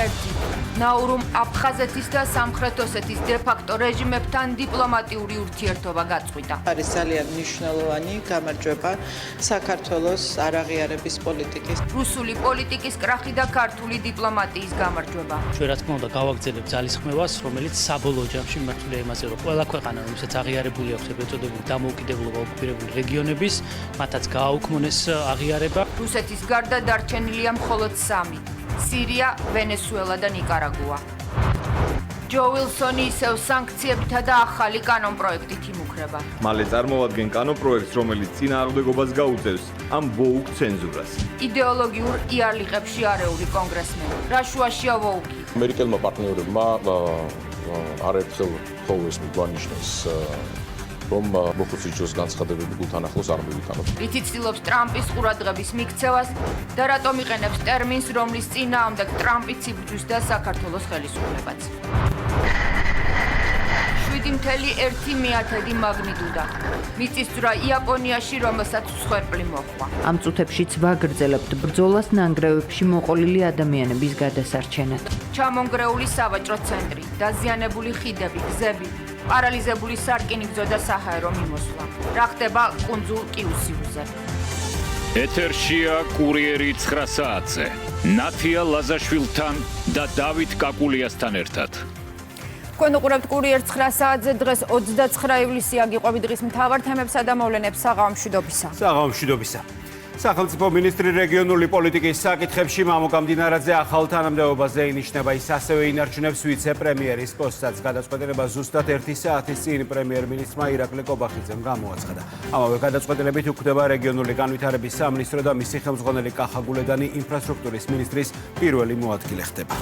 1. ნაურუმ აფხაზეთის და სამხრეთ ოსეთის დე-ფაქტო რეჟიმებთან დიპლომატიური ურთიერთობა გაწყვიტა. არის ძალიან მნიშვნელოვანი გამარჯვება საქართველოს არაღიარების პოლიტიკის. რუსული პოლიტიკის კრახი და ქართული დიპლომატიის გამარჯვება. ჩვენ რა თქმა უნდა გავაგრძელებთ ძალისხმევას, რომელიც საბოლოო ჯამში მიმართულია იმაზე, რომ ყველა ქვეყანა, რომელსაც აღიარებული აქვს ეგრეთ წოდებული დამოუკიდებლობა ოკუპირებული რეგიონების, მათაც გააუქმონეს აღიარება. რუსეთის გარდა დარჩენილია მხოლოდ 3: სირია, ვენესუელა და ნიკარაგუა. ჯო ვილსონი ისევ სანქციებითა და ახალი კანონპროექტით იმუქრება. მალე წარმოვადგენ კანონპროექტს, რომელიც წინააღმდეგობას გაუწევს ამ ვოუქ ცენზურას. იდეოლოგიურ იარლიყებში არეული კონგრესმენი. რა შუაშია ვოუქი? ამერიკელმა პარტნიორებმა არაერთხელ ხოლმე გვანიშნეს რომ მოხუცის განცხადებები გულთან ახლოს არ მივიტანოთ. რითი ცდილობს ტრამპის ყურადღების მიქცევას და რატომ იყენებს ტერმინს, რომლის წინააღმდეგ ტრამპი ციბჯვის და საქართველოს ხელისუფლებაც. 7.1 მაგნიტუდა. მიწისძვრა იაპონიაში, რომელსაც მსხვერპლი მოჰყვა. ამ წუთებშიც ვაგრძელებთ ბრძოლას ნანგრევებში მოყოლილი ადამიანების გადასარჩენად. ჩამონგრეული სავაჭრო ცენტრი, დაზიანებული ხიდები, გზები, პარალიზებული სარკინიგზო და საჰაერო მიმოსვლა. რა ხდება კუნძულ კიუსიუზე? ეთერშია კურიერი 9 საათზე. ნათია ლაზაშვილთან და დავით კაკულიასთან ერთად. თქვენ უყურებთ კურიერს 9 საათზე. დღეს 29 ივლისია. გიყვებით დღის მთავარ თემებსა და მოვლენებს საღამომშვიდობისა. საღამომშვიდობისა. სახელმწიფო მინისტრი რეგიონული პოლიტიკის საკითხებში მამუკა მდინარაძე ახალ თანამდებობაზე ინიშნება. ის ასევე ინარჩუნებს ვიცე-პრემიერის პოსტსაც. გადაწყვეტილება ზუსტად 1 საათის წინ პრემიერ-მინისტრმა ირაკლი კობახიძემ გამოაცხადა. ამავე გადაწყვეტილებით უქმდება რეგიონული განვითარების სამინისტრო და მისი ხელმძღვანელი კახა გულედანი ინფრასტრუქტურის მინისტრის პირველი მოადგილე ხდება.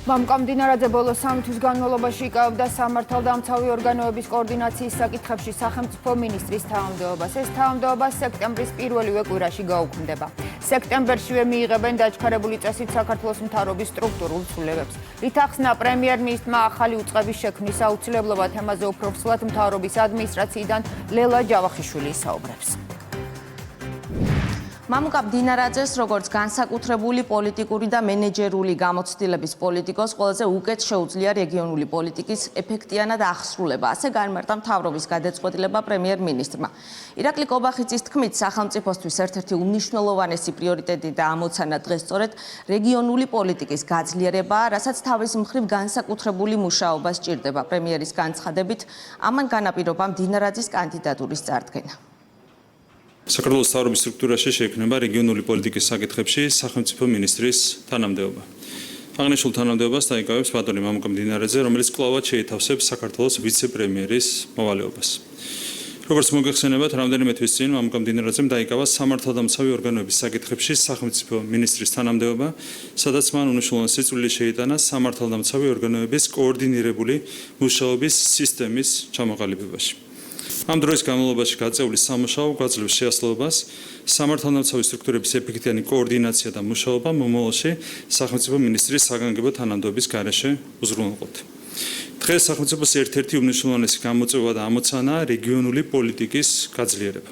მამუკა მდინარაძე ბოლო 3 თვის განმავლობაში იკავებდა სამართალდამცავი ორგანოების კოორდინაციის საკითხებში სახელმწიფო მინისტრის თანამდებობას. ეს თანამდებობა სექტემბრის პირველივე კვირაში გაუქმდება. სექტემბერშივე მიიღებენ დაჩქარებული წესით საქართველოს მთავრობის სტრუქტურულ ცვლილებებს. რით ახსნა პრემიერ-მინისტრმა ახალი უწყების შექმნის აუცილებლობა. თემაზე უფრო მსვლად მთავრობის ადმინისტრაციიდან ლელა ჯავახიშვილი ისაუბრებს. მამუკა მდინარაძეს როგორც განსაკუთრებული პოლიტიკური და მენეჯერული გამოცდილების პოლიტიკოს ყველაზე უკეთ შეუძლია რეგიონული პოლიტიკის ეფექტიანად აღსრულება. ასე განმარტა მთავრობის გადაწყვეტილება პრემიერ-მინისტრმა. ირაკლი კობახიძის თქმით, სახელმწიფოსთვის ერთ-ერთი უმნიშვნელოვანესი პრიორიტეტი და ამოცანა დღეს სწორედ რეგიონული პოლიტიკის გაძლიერებაა, რასაც თავის მხრივ განსაკუთრებული მუშაობა სჭირდება. პრემიერის განცხადებით, ამან განაპირობა მდინარაძის კანდიდატურის წარდგენა. საქართველოს მთავრობის სტრუქტურაში შეიქმნება რეგიონული პოლიტიკის საკითხებში სახელმწიფო მინისტრის თანამდებობა. აღნიშნულ თანამდებობას დაიკავებს ბატონი მამუკა მდინარაძე, რომელიც კვლავად შეითავსებს საქართველოს ვიცე-პრემიერის მოვალეობას. როგორც მოგეხსენებათ, რამდენიმე თვის წინ მამუკა მდინარაძემ დაიკავა სამართალდამცავი ორგანოების საკითხებში სახელმწიფო მინისტრის თანამდებობა, სადაც მან უმნიშვნელოვანესი წვლილი შეიტანა სამართალდამცავი ორგანოების კოორდინირებული მუშაობის სისტემის ჩამოყალიბებაში. ამ დროის განმავლობაში გაწეული სამუშაო გვაძლევს შეასრულებას სამართალდამცავი სტრუქტურების ეფექტიანი კოორდინაცია და მუშაობა მომავალში სახელმწიფო მინისტრის საგანგებო თანამდებობის გარეშე უზრუნველყოფთ. დღეს სახელმწიფოს ერთ-ერთი უმნიშვნელოვანესი გამოწვევა და ამოცანაა რეგიონული პოლიტიკის გაძლიერება.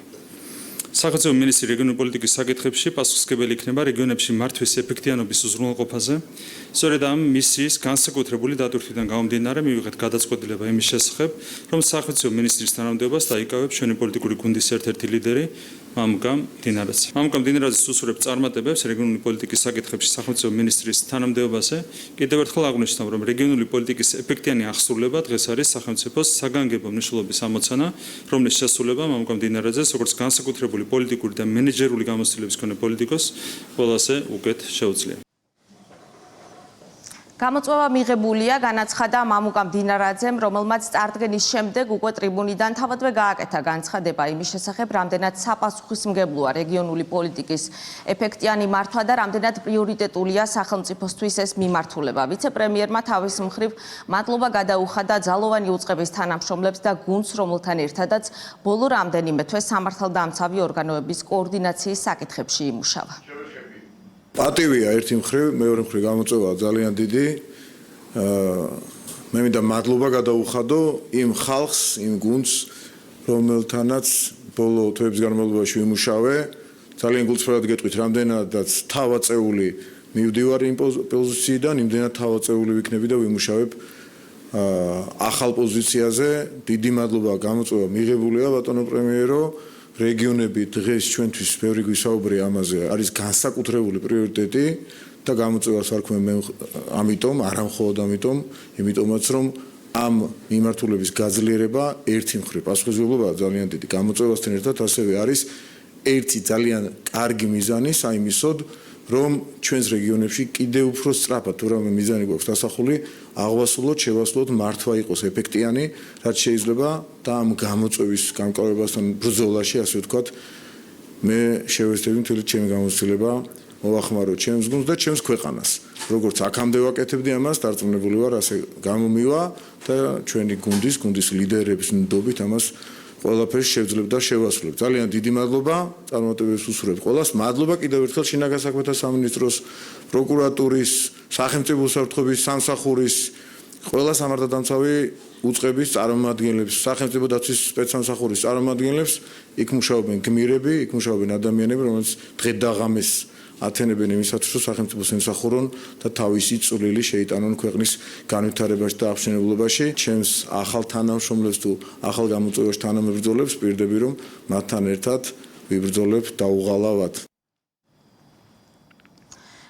სახელმწიფო მინისტრი რეგიონული პოლიტიკის საკითხებში პასუხისმგებელი იქნება რეგიონებში მართვის ეფექტიანობის უზრუნველყოფაზე. სწორედ ამ მისიის განსაკუთრებული დატვირთვიდან გამომდინარე მივიღეთ გადაწყვეტილება იმის შესახებ, რომ სახელმწიფო მინისტრის თანამდებობას დაიკავებს ჩვენი პოლიტიკური გუნდის ერთ-ერთი ლიდერი მამუკა მდინარაძე. მამუკა მდინარაძის უსურვებ წარმატებებს რეგიონული პოლიტიკის საკითხებში სახელმწიფო მინისტრის თანამდებობაზე კიდევ ერთხელ აღნიშნავ, რომ რეგიონული პოლიტიკის ეფექტიანი აღსრულება დღეს არის სახელმწიფოს საგანგებო მნიშვნელობის ამოცანა, რომლის შესრულება მამუკა მდინარაძეს როგორც განსაკუთრებული პოლიტიკური და მენეჯერული გამოცდილების მქონე პოლიტიკოს ყველაზე უკეთ შეუძლია. გამოწვევა მიღებულია, განაცხადა მამუკა მდინარაძემ, რომელმაც წარდგენის შემდეგ უკვე ტრიბუნიდან თავადვე გააკეთა განცხადება იმის შესახებ, რამდენად საპასუხისმგებლოა რეგიონული პოლიტიკის ეფექტიანი მართვა და რამდენად პრიორიტეტულია სახელმწიფოსთვის ეს მიმართულება. ვიცე-პრემიერმა თავის მხრივ მადლობა გადაუხადა ძალოვანი უწყების თანამშრომლებს და გუნდს, რომელთან ერთადაც ბოლო რამდენიმე თვე სამართალდამცავი ორგანოების კოორდინაციის საკითხებში იმუშავა. პატივია ერთი მხრივ, მეორე მხრივ გამოწვევა ძალიან დიდი. მე მინდა მადლობა გადაუხადო იმ ხალხს, იმ გუნდს, რომელთანაც ბოლო თვეების განმავლობაში ვიმუშავე. ძალიან გულწრფელად გეტყვით, რამდენადაც თავაწეული მივდივარ იმ პოზიციიდან, იმდენად თავაწეული ვიქნები და ვიმუშავებ ახალ პოზიციაზე. დიდი მადლობა გამოწვევა მიღებულია ბატონო პრემიერო. რეგიონები დღეს ჩვენთვის ბევრი გვისაუბრია ამაზე, არის განსაკუთრებული პრიორიტეტი და გამოწვევას ვარქმევ მე ამიტომ, არა მხოლოდ ამიტომ, იმიტომაც რომ ამ მიმართულების გაძლიერება ერთი მხრივ პასუხისმგებლობაა ძალიან დიდი გამოწვევასთან ერთად ასევე არის ერთი ძალიან კარგი მიზანი საიმისოდ რომ ჩვენს რეგიონებში კიდევ უფრო სწრაფად თუ რამე მიზანი გვაქვს დასახული აღვასრულოთ, შევასრულოთ, მართვა იყოს ეფექტიანი, რაც შეიძლება და ამ გამოწვევის გამკვლევასთან ბრძოლაში, ასე ვთქვათ, მე შევეცდები მთელი ჩემი გამოცდილება მოვახმარო ჩემს გუნდს და ჩემს ქვეყანას. როგორც აქამდე ვაკეთებდი ამას, დარწმუნებული ვარ, ასე გამომივა და ჩვენი გუნდის ლიდერების ნდობით ამას ყველაფერს შევძლებ და შევასრულებ. ძალიან დიდი მადლობა, წარმატებებს უსურვებ ყველას. მადლობა კიდევ ერთხელ შინაგან საქმეთა სამინისტროს, პროკურატურის, სახელმწიფო უსაფრთხოების სამსახურის, ყველა სამართალდამცავი უწყების წარმომადგენლებს, სახელმწიფო დაცვის სპეცსამსახურის წარმომადგენლებს, იქ მუშაობენ გმირები, იქ მუშაობენ ადამიანები, რომელთაც დღე და ღამეს ათენებენ იმისათვის, რომ სახელმწიფოს ემსახურონ და თავისი წვლილი შეიტანონ ქვეყნის განვითარებაში და აღშენებლობაში. ჩემს ახალ თანამშრომლებს თუ ახალ გამოწვევაში თანამებრძოლებს პირდები, რომ მათთან ერთად ვიბრძოლებთ და უღალავად.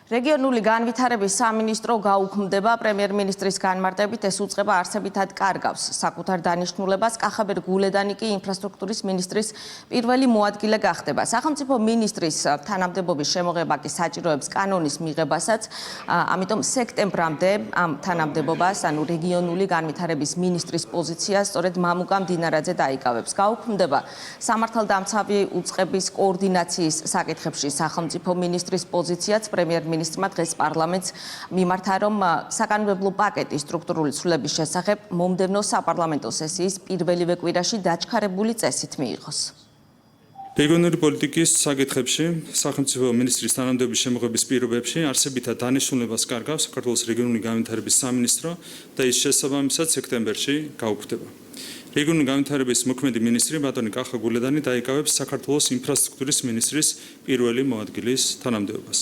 რეგიონული განვითარების სამინისტრო გაუქმდება პრემიერ-მინისტრის განმარტებით ეს უწყება არსებითად კარგავს საკუთარ დანიშნულებას კახაბერ გულედანი კი ინფრასტრუქტურის მინისტრის პირველი მოადგილე გახდება სახელმწიფო მინისტრის თანამდებობის შემოღება კი საჭიროებს კანონის მიღებასაც ამიტომ სექტემბრამდე ამ თანამდებობას ანუ რეგიონული განვითარების მინისტრის პოზიციას სწორედ მამუკა მდინარაძე დაიკავებს გაუქმდება სამართალდამცავი უწყების კოორდინაციის საკითხებში სახელმწიფო მინისტრის პოზიციაც პრემიერ-მინისტრმა დღეს პარლამენტს მიმართა, რომ საკანონმდებლო პაკეტის სტრუქტურული ცვლილების შესახებ მომდევნო საპარლამენტო სესიის პირველივე კვირაში დაჩქარებული წესით მიიღოს. რეგიონული პოლიტიკის საკითხებში სახელმწიფო მინისტრის თანამდებობის შემოღების პირობებში არსებითად დანიშნულებას კარგავს საქართველოს რეგიონული განვითარების სამინისტრო და ის შესაბამისად სექტემბერში გაუქმდება. რეგიონული განვითარების მოქმედი მინისტრი ბატონი კახა გულედანი დაიკავებს საქართველოს ინფრასტრუქტურის მინისტრის პირველი მოადგილის თანამდებობას.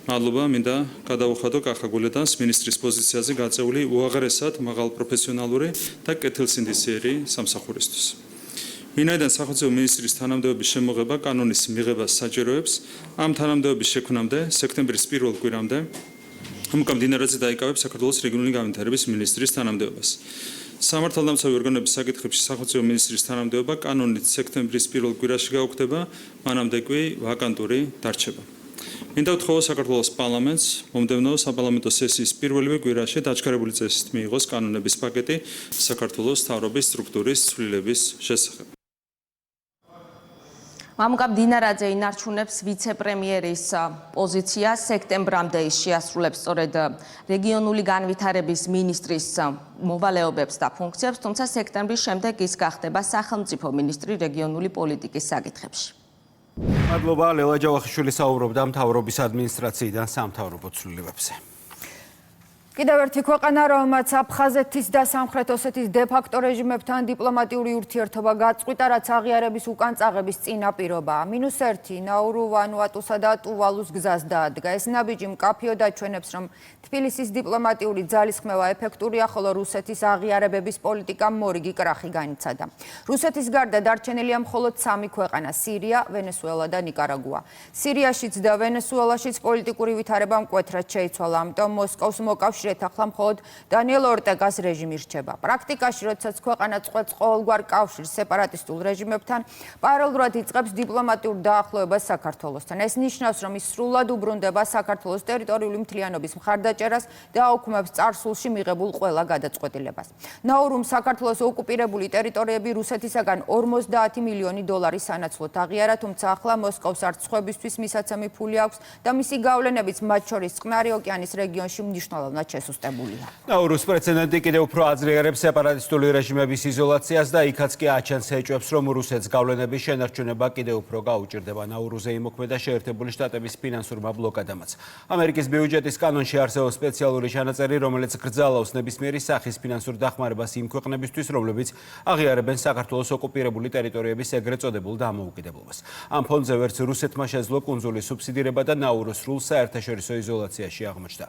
მადლობა მინდა გადავუხადო კახა გულედანს მინისტრის პოზიციაზე გაწეული უაღრესად მაღალ პროფესიონალური და კეთილსინდისიერი სამსახურისთვის. ვინაიდან სახელმწიფო მინისტრის თანამდებობის შემოღება კანონის მიღებას საჭიროებს, ამ თანამდებობის შექმნამდე სექტემბრის პირველ კვირამდე მამუკა მდინარაძე დაიკავებს საქართველოს რეგიონული განვითარების მინისტრის თანამდებობას. სამართალდამცავი ორგანოების საკითხებში სახელმწიფო მინისტრის თანამდებობა კანონით სექტემბრის პირველ კვირაში გაუქმდება, მანამდე კი ვაკანტური დარჩება. მინდა ვთხოვო საქართველოს პარლამენტს მომდევნო საპარლამენტო სესიის პირველივე კვირაში დაჩქარებული წესით მიიღოს კანონების პაკეტი საქართველოს მთავრობის სტრუქტურის ცვლილების შესახებ. მამუკა მდინარაძე ინარჩუნებს ვიცე-პრემიერის პოზიციას სექტემბრამდე ის შეასრულებს სწორედ რეგიონული განვითარების მინისტრის მოვალეობებს და ფუნქციებს, თუმცა სექტემბრის შემდეგ ის გახდება სახელმწიფო მინისტრი რეგიონული პოლიტიკის საკითხებში. მადლობა ლელა ჯავახიშვილი საუბრობდა მთავრობის ადმინისტრაციიდან სამთავრობო ცვლილებებზე. კიდევ ერთი ქვეყანა, რომელმაც აფხაზეთის და სამხრეთ ოსეთის დე-ფაქტო რეჟიმებთან დიპლომატიური ურთიერთობა გაწყვიტა, რაც აღიარების უკან წაღების წინაპირობაა. -1 ნაურუ, ვანუატუსა და ტუვალუს გზას დაადგა. ეს ნაბიჯი მკაფიო დაჩვენებს, რომ თბილისის დიპლომატიური ძალისხმევა ეფექტურია, ხოლო რუსეთის აღიარებების პოლიტიკამ მორიგი კრახი განიცადა. რუსეთის გარდა დარჩენილია მხოლოდ 3 ქვეყანა: სირია, ვენესუელა და ნიკარაგუა. სირიაშიც და ვენესუელაშიც პოლიტიკური ვითარება მკვეთრად შეიცვალა, ამიტომ მოსკოვს მოკავშირედ ახლა მხოლოდ დანიელ ორტეგას რეჟიმი რჩება. პრაქტიკაში, როდესაც ქვეყანა წყვეტს ყოველგვარ კავშირს სეპარატისტულ რეჟიმებთან, პარალელურად იწყებს დიპლომატიურ დაახლოებას საქართველოსთან. ეს ნიშნავს, რომ ის სრულად უბრუნდება საქართველოს ტერიტორიული მთლიანობის მხარდაჭერას და აუქმებს წარსულში მიღებულ ყველა გადაწყვეტილებას. ნაურუმ საქართველოს ოკუპირებული ტერიტორიები რუსეთისაგან 50 მილიონი დოლარის სანაცვლოდ აღიარა, თუმცა ახლა მოსკოვს არც სხვებისთვის მისაცემი ფული აქვს და მისი გავლენებიც მათ შორის წყნარი ოკეანის რეგიონში მნიშვნელოვნად შესუსტებულია. ნაურუს პრეცედენტი კიდევ უფრო აძლიერებს სეპარატისტული რეჟიმების იზოლაციას და იქაც კი აჩენს ეჭვებს, რომ რუსეთს გავლენების შენარჩუნება კიდევ უფრო გაუჭირდება. ნაურუზე იმოქმედა შეერთებული შტატების ფინანსურმა ბლოკადამაც. ამერიკის ბიუჯეტის კანონში არსებობს სპეციალური ჩანაწერი, რომელიც გრძალავს ნებისმიერი სახის ფინანსურ დახმარებას იმ ქვეყნებისთვის, რომლებიც აღიარებენ საქართველოს ოკუპირებული ტერიტორიების ეგრეთ წოდებულ დამოუკიდებლობას. ამ ფონზე ვერც რუსეთმა შეძლო კუნძულის სუბსიდირება და ნაურუს სრულ საერთაშორისო იზოლაციაში აღმოჩნდა.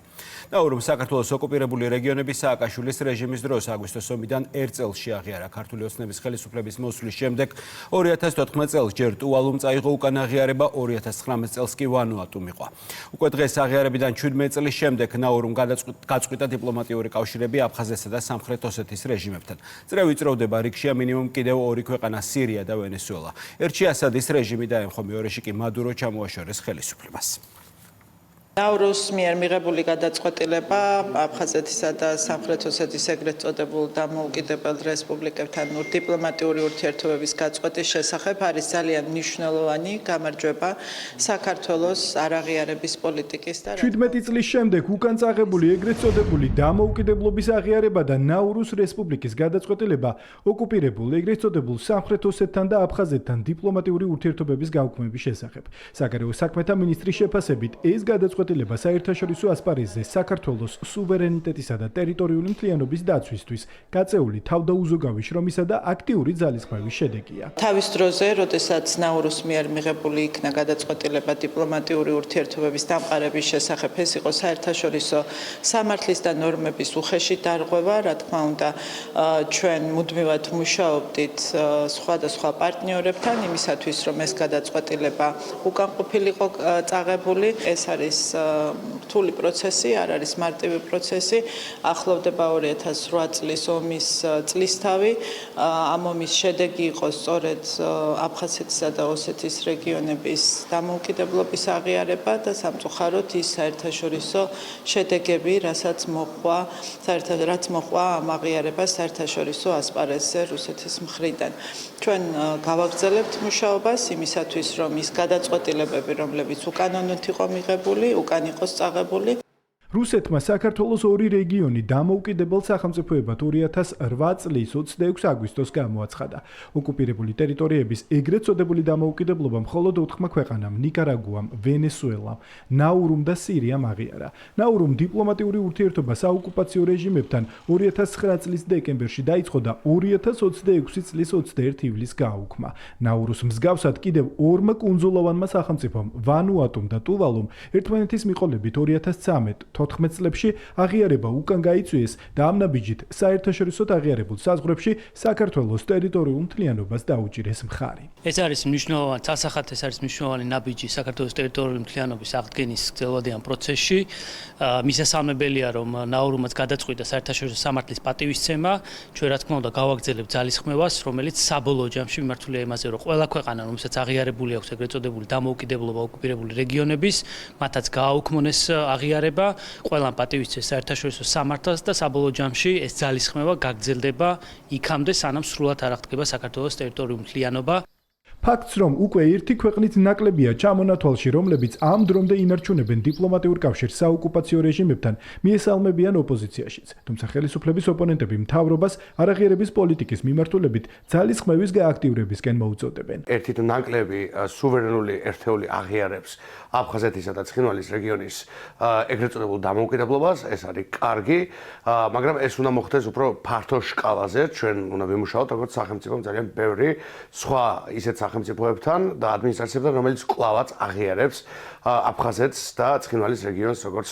ნაურუმ საქართველოს ოკუპირებული რეგიონების სააკაშვილის რეჟიმის დროს აგვისტოს ომიდან 1 წელში აღიარა. ქართული ოცნების ხელისუფლების მოსვლის შემდეგ 2014 წელს ჯერ ტუვალუმ წაიღო უკან აღიარება, 2019 წელს კი ვანუატუ მიყვა. უკვე დღეს აღიარებიდან 17 წლის შემდეგ ნაურუმ გაწყვიტა დიპლომატიური კავშირები აფხაზეთსა და სამხრეთ ოსეთის რეჟიმებთან. წრე ვიწროვდება, რიგშია მინიმუმ კიდევ 2 ქვეყანა, სირია და ვენესუელა. ერთში ასადის რეჟიმი დაემხო, მეორეში კი მადურო ჩამოაშორეს ხელისუფლებას. ნაურუს მიერ მიღებული გადაწყვეტილება აფხაზეთისა და სამხრეთ ოსეთის ეგრეთ წოდებულ დამოუკიდებელ რესპუბლიკებთან დიპლომატიური ურთიერთობების გაწყვეტის შესახებ არის ძალიან მნიშვნელოვანი გამარჯვება საქართველოს არაღიარების პოლიტიკის და 17 წლის შემდეგ უკან წაღებული ეგრეთ წოდებული დამოუკიდებლობის აღიარება და ნაურუს რესპუბლიკის გადაწყვეტილება ოკუპირებულ ეგრეთ წოდებულ სამხრეთ ოსეთთან და აფხაზეთთან დიპლომატიური ურთიერთობების გაუქმების შესახებ. საგარეო საქმეთა მინისტრის შეფასებით ეს გადაწყვეტილება საერთაშორისო ასპარეზზე საქართველოს სუვერენიტეტისა და ტერიტორიული მთლიანობის დაცვისთვის გაწეული თავდაუზოგავი შრომისა და აქტიური ძალისხმევის შედეგია. თავის დროზე, როდესაც ნაურუს მიერ მიღებული იქნა გადაწყვეტილება დიპლომატიური ურთიერთობების დამყარების შესახებ, ეს იყო საერთაშორისო სამართლის და ნორმების უხეში დარღვევა, რა თქმა უნდა, ჩვენ მუდმივად მუშაობდით სხვადასხვა პარტნიორებთან იმისათვის, რომ ეს გადაწყვეტილება უკან ყოფილიყო წაღებული. ეს არის რთული პროცესი, არ არის მარტივი პროცესი. ახლოვდება 2008 წლის ომის წლისთავი. ამ ომის შედეგი იყო სწორედ აფხაზეთისა და ოსეთის რეგიონების დამოუკიდებლობის აღიარება და სამწუხაროდ ის საერთაშორისო შედეგები, რაც მოჰყვა ამ აღიარებას საერთაშორისო ასპარეზზე რუსეთის მხრიდან. ჩვენ გავაგრძელებთ მუშაობას იმისათვის, რომ ის გადაწყვეტილებები, რომლებიც უკანონოდ იყო მიღებული, უკან იყოს წაღებული. რუსეთმა საქართველოს 2 რეგიონი დამოუკიდებელ სახელმწიფოებად 2008 წლის 26 აგვისტოს გამოაცხადა. ოკუპირებული ტერიტორიების ეგრეთ წოდებული დამოუკიდებლობა მხოლოდ 4 ქვეყანამ, ნიკარაგუამ, ვენესუელამ, ნაურუმ და სირიამ აღიარა. ნაურუმ დიპლომატიური ურთიერთობა საოკუპაციო რეჟიმებთან 2009 წლის დეკემბერში დაიწყო და 2026 წლის 21 ივლისს გააუქმა. ნაურუს მსგავსად კიდევ 2 კუნძულოვანმა სახელმწიფომ, ვანუატუმ და ტუვალუმ, ერთმანეთის მიყოლებით 2013-14 წლებში აღიარება უკან გაიწვიეს და ამ ნაბიჯით საერთაშორისოდ აღიარებულ საზღვრებში საქართველოს ტერიტორიულ მთლიანობას დაუჭირეს მხარი. ეს არის მნიშვნელოვანი სასახად, ეს არის მნიშვნელოვანი ნაბიჯი საქართველოს ტერიტორიული მთლიანობის აღდგენის გრძელვადიან პროცესში. მისასალმებელია, რომ ნაურუმაც გადაწყვიტა საერთაშორისო სამართლის პატივისცემა. ჩვენ რა თქმა უნდა გავაგრძელებთ ძალისხმევას, რომელიც საბოლოო ჯამში მიმართულია იმაზე, რომ ყველა ქვეყანა, რომელსაც აღიარებული აქვს ეგრეთ წოდებული დამოუკიდებლობა ოკუპირებული რეგიონების, მათაც გააუქმონეს აღიარება. ყველამ პატივისცეს საერთაშორისო სამართალს და საბოლოო ჯამში ეს ძალისხმევა გაგრძელდება იქამდე, სანამ სრულად არ აღდგება საქართველოს ტერიტორიული მთლიანობა. ფაქტს, რომ უკვე ერთი ქვეყნით ნაკლებია ჩამონათვალში, რომლებიც ამ დრომდე ინარჩუნებენ დიპლომატიურ კავშირს საოკუპაციო რეჟიმებთან, მიესალმებიან ოპოზიციაშიც. თუმცა ხელისუფლების ოპონენტები მთავრობას არაღიარების პოლიტიკის მიმართულებით ძალისხმევის გააქტიურებისკენ მოუწოდებენ. ერთით ნაკლები სუვერენული ერთეული აღიარებს აფხაზეთისა და ცხინვალის რეგიონის ეგრეთ წოდებულ დამოუკიდებლობას, ეს არის კარგი, მაგრამ ეს უნდა მოხდეს უფრო ფართო სკალაზე. ჩვენ უნდა ვიმუშაოთ როგორც სახელმწიფომ ძალიან ბევრი სხვა ისეთ სახელმწიფოებთან და ადმინისტრაციებთან, რომელიც კვლავაც აღიარებს აფხაზეთს და ცხინვალის რეგიონს როგორც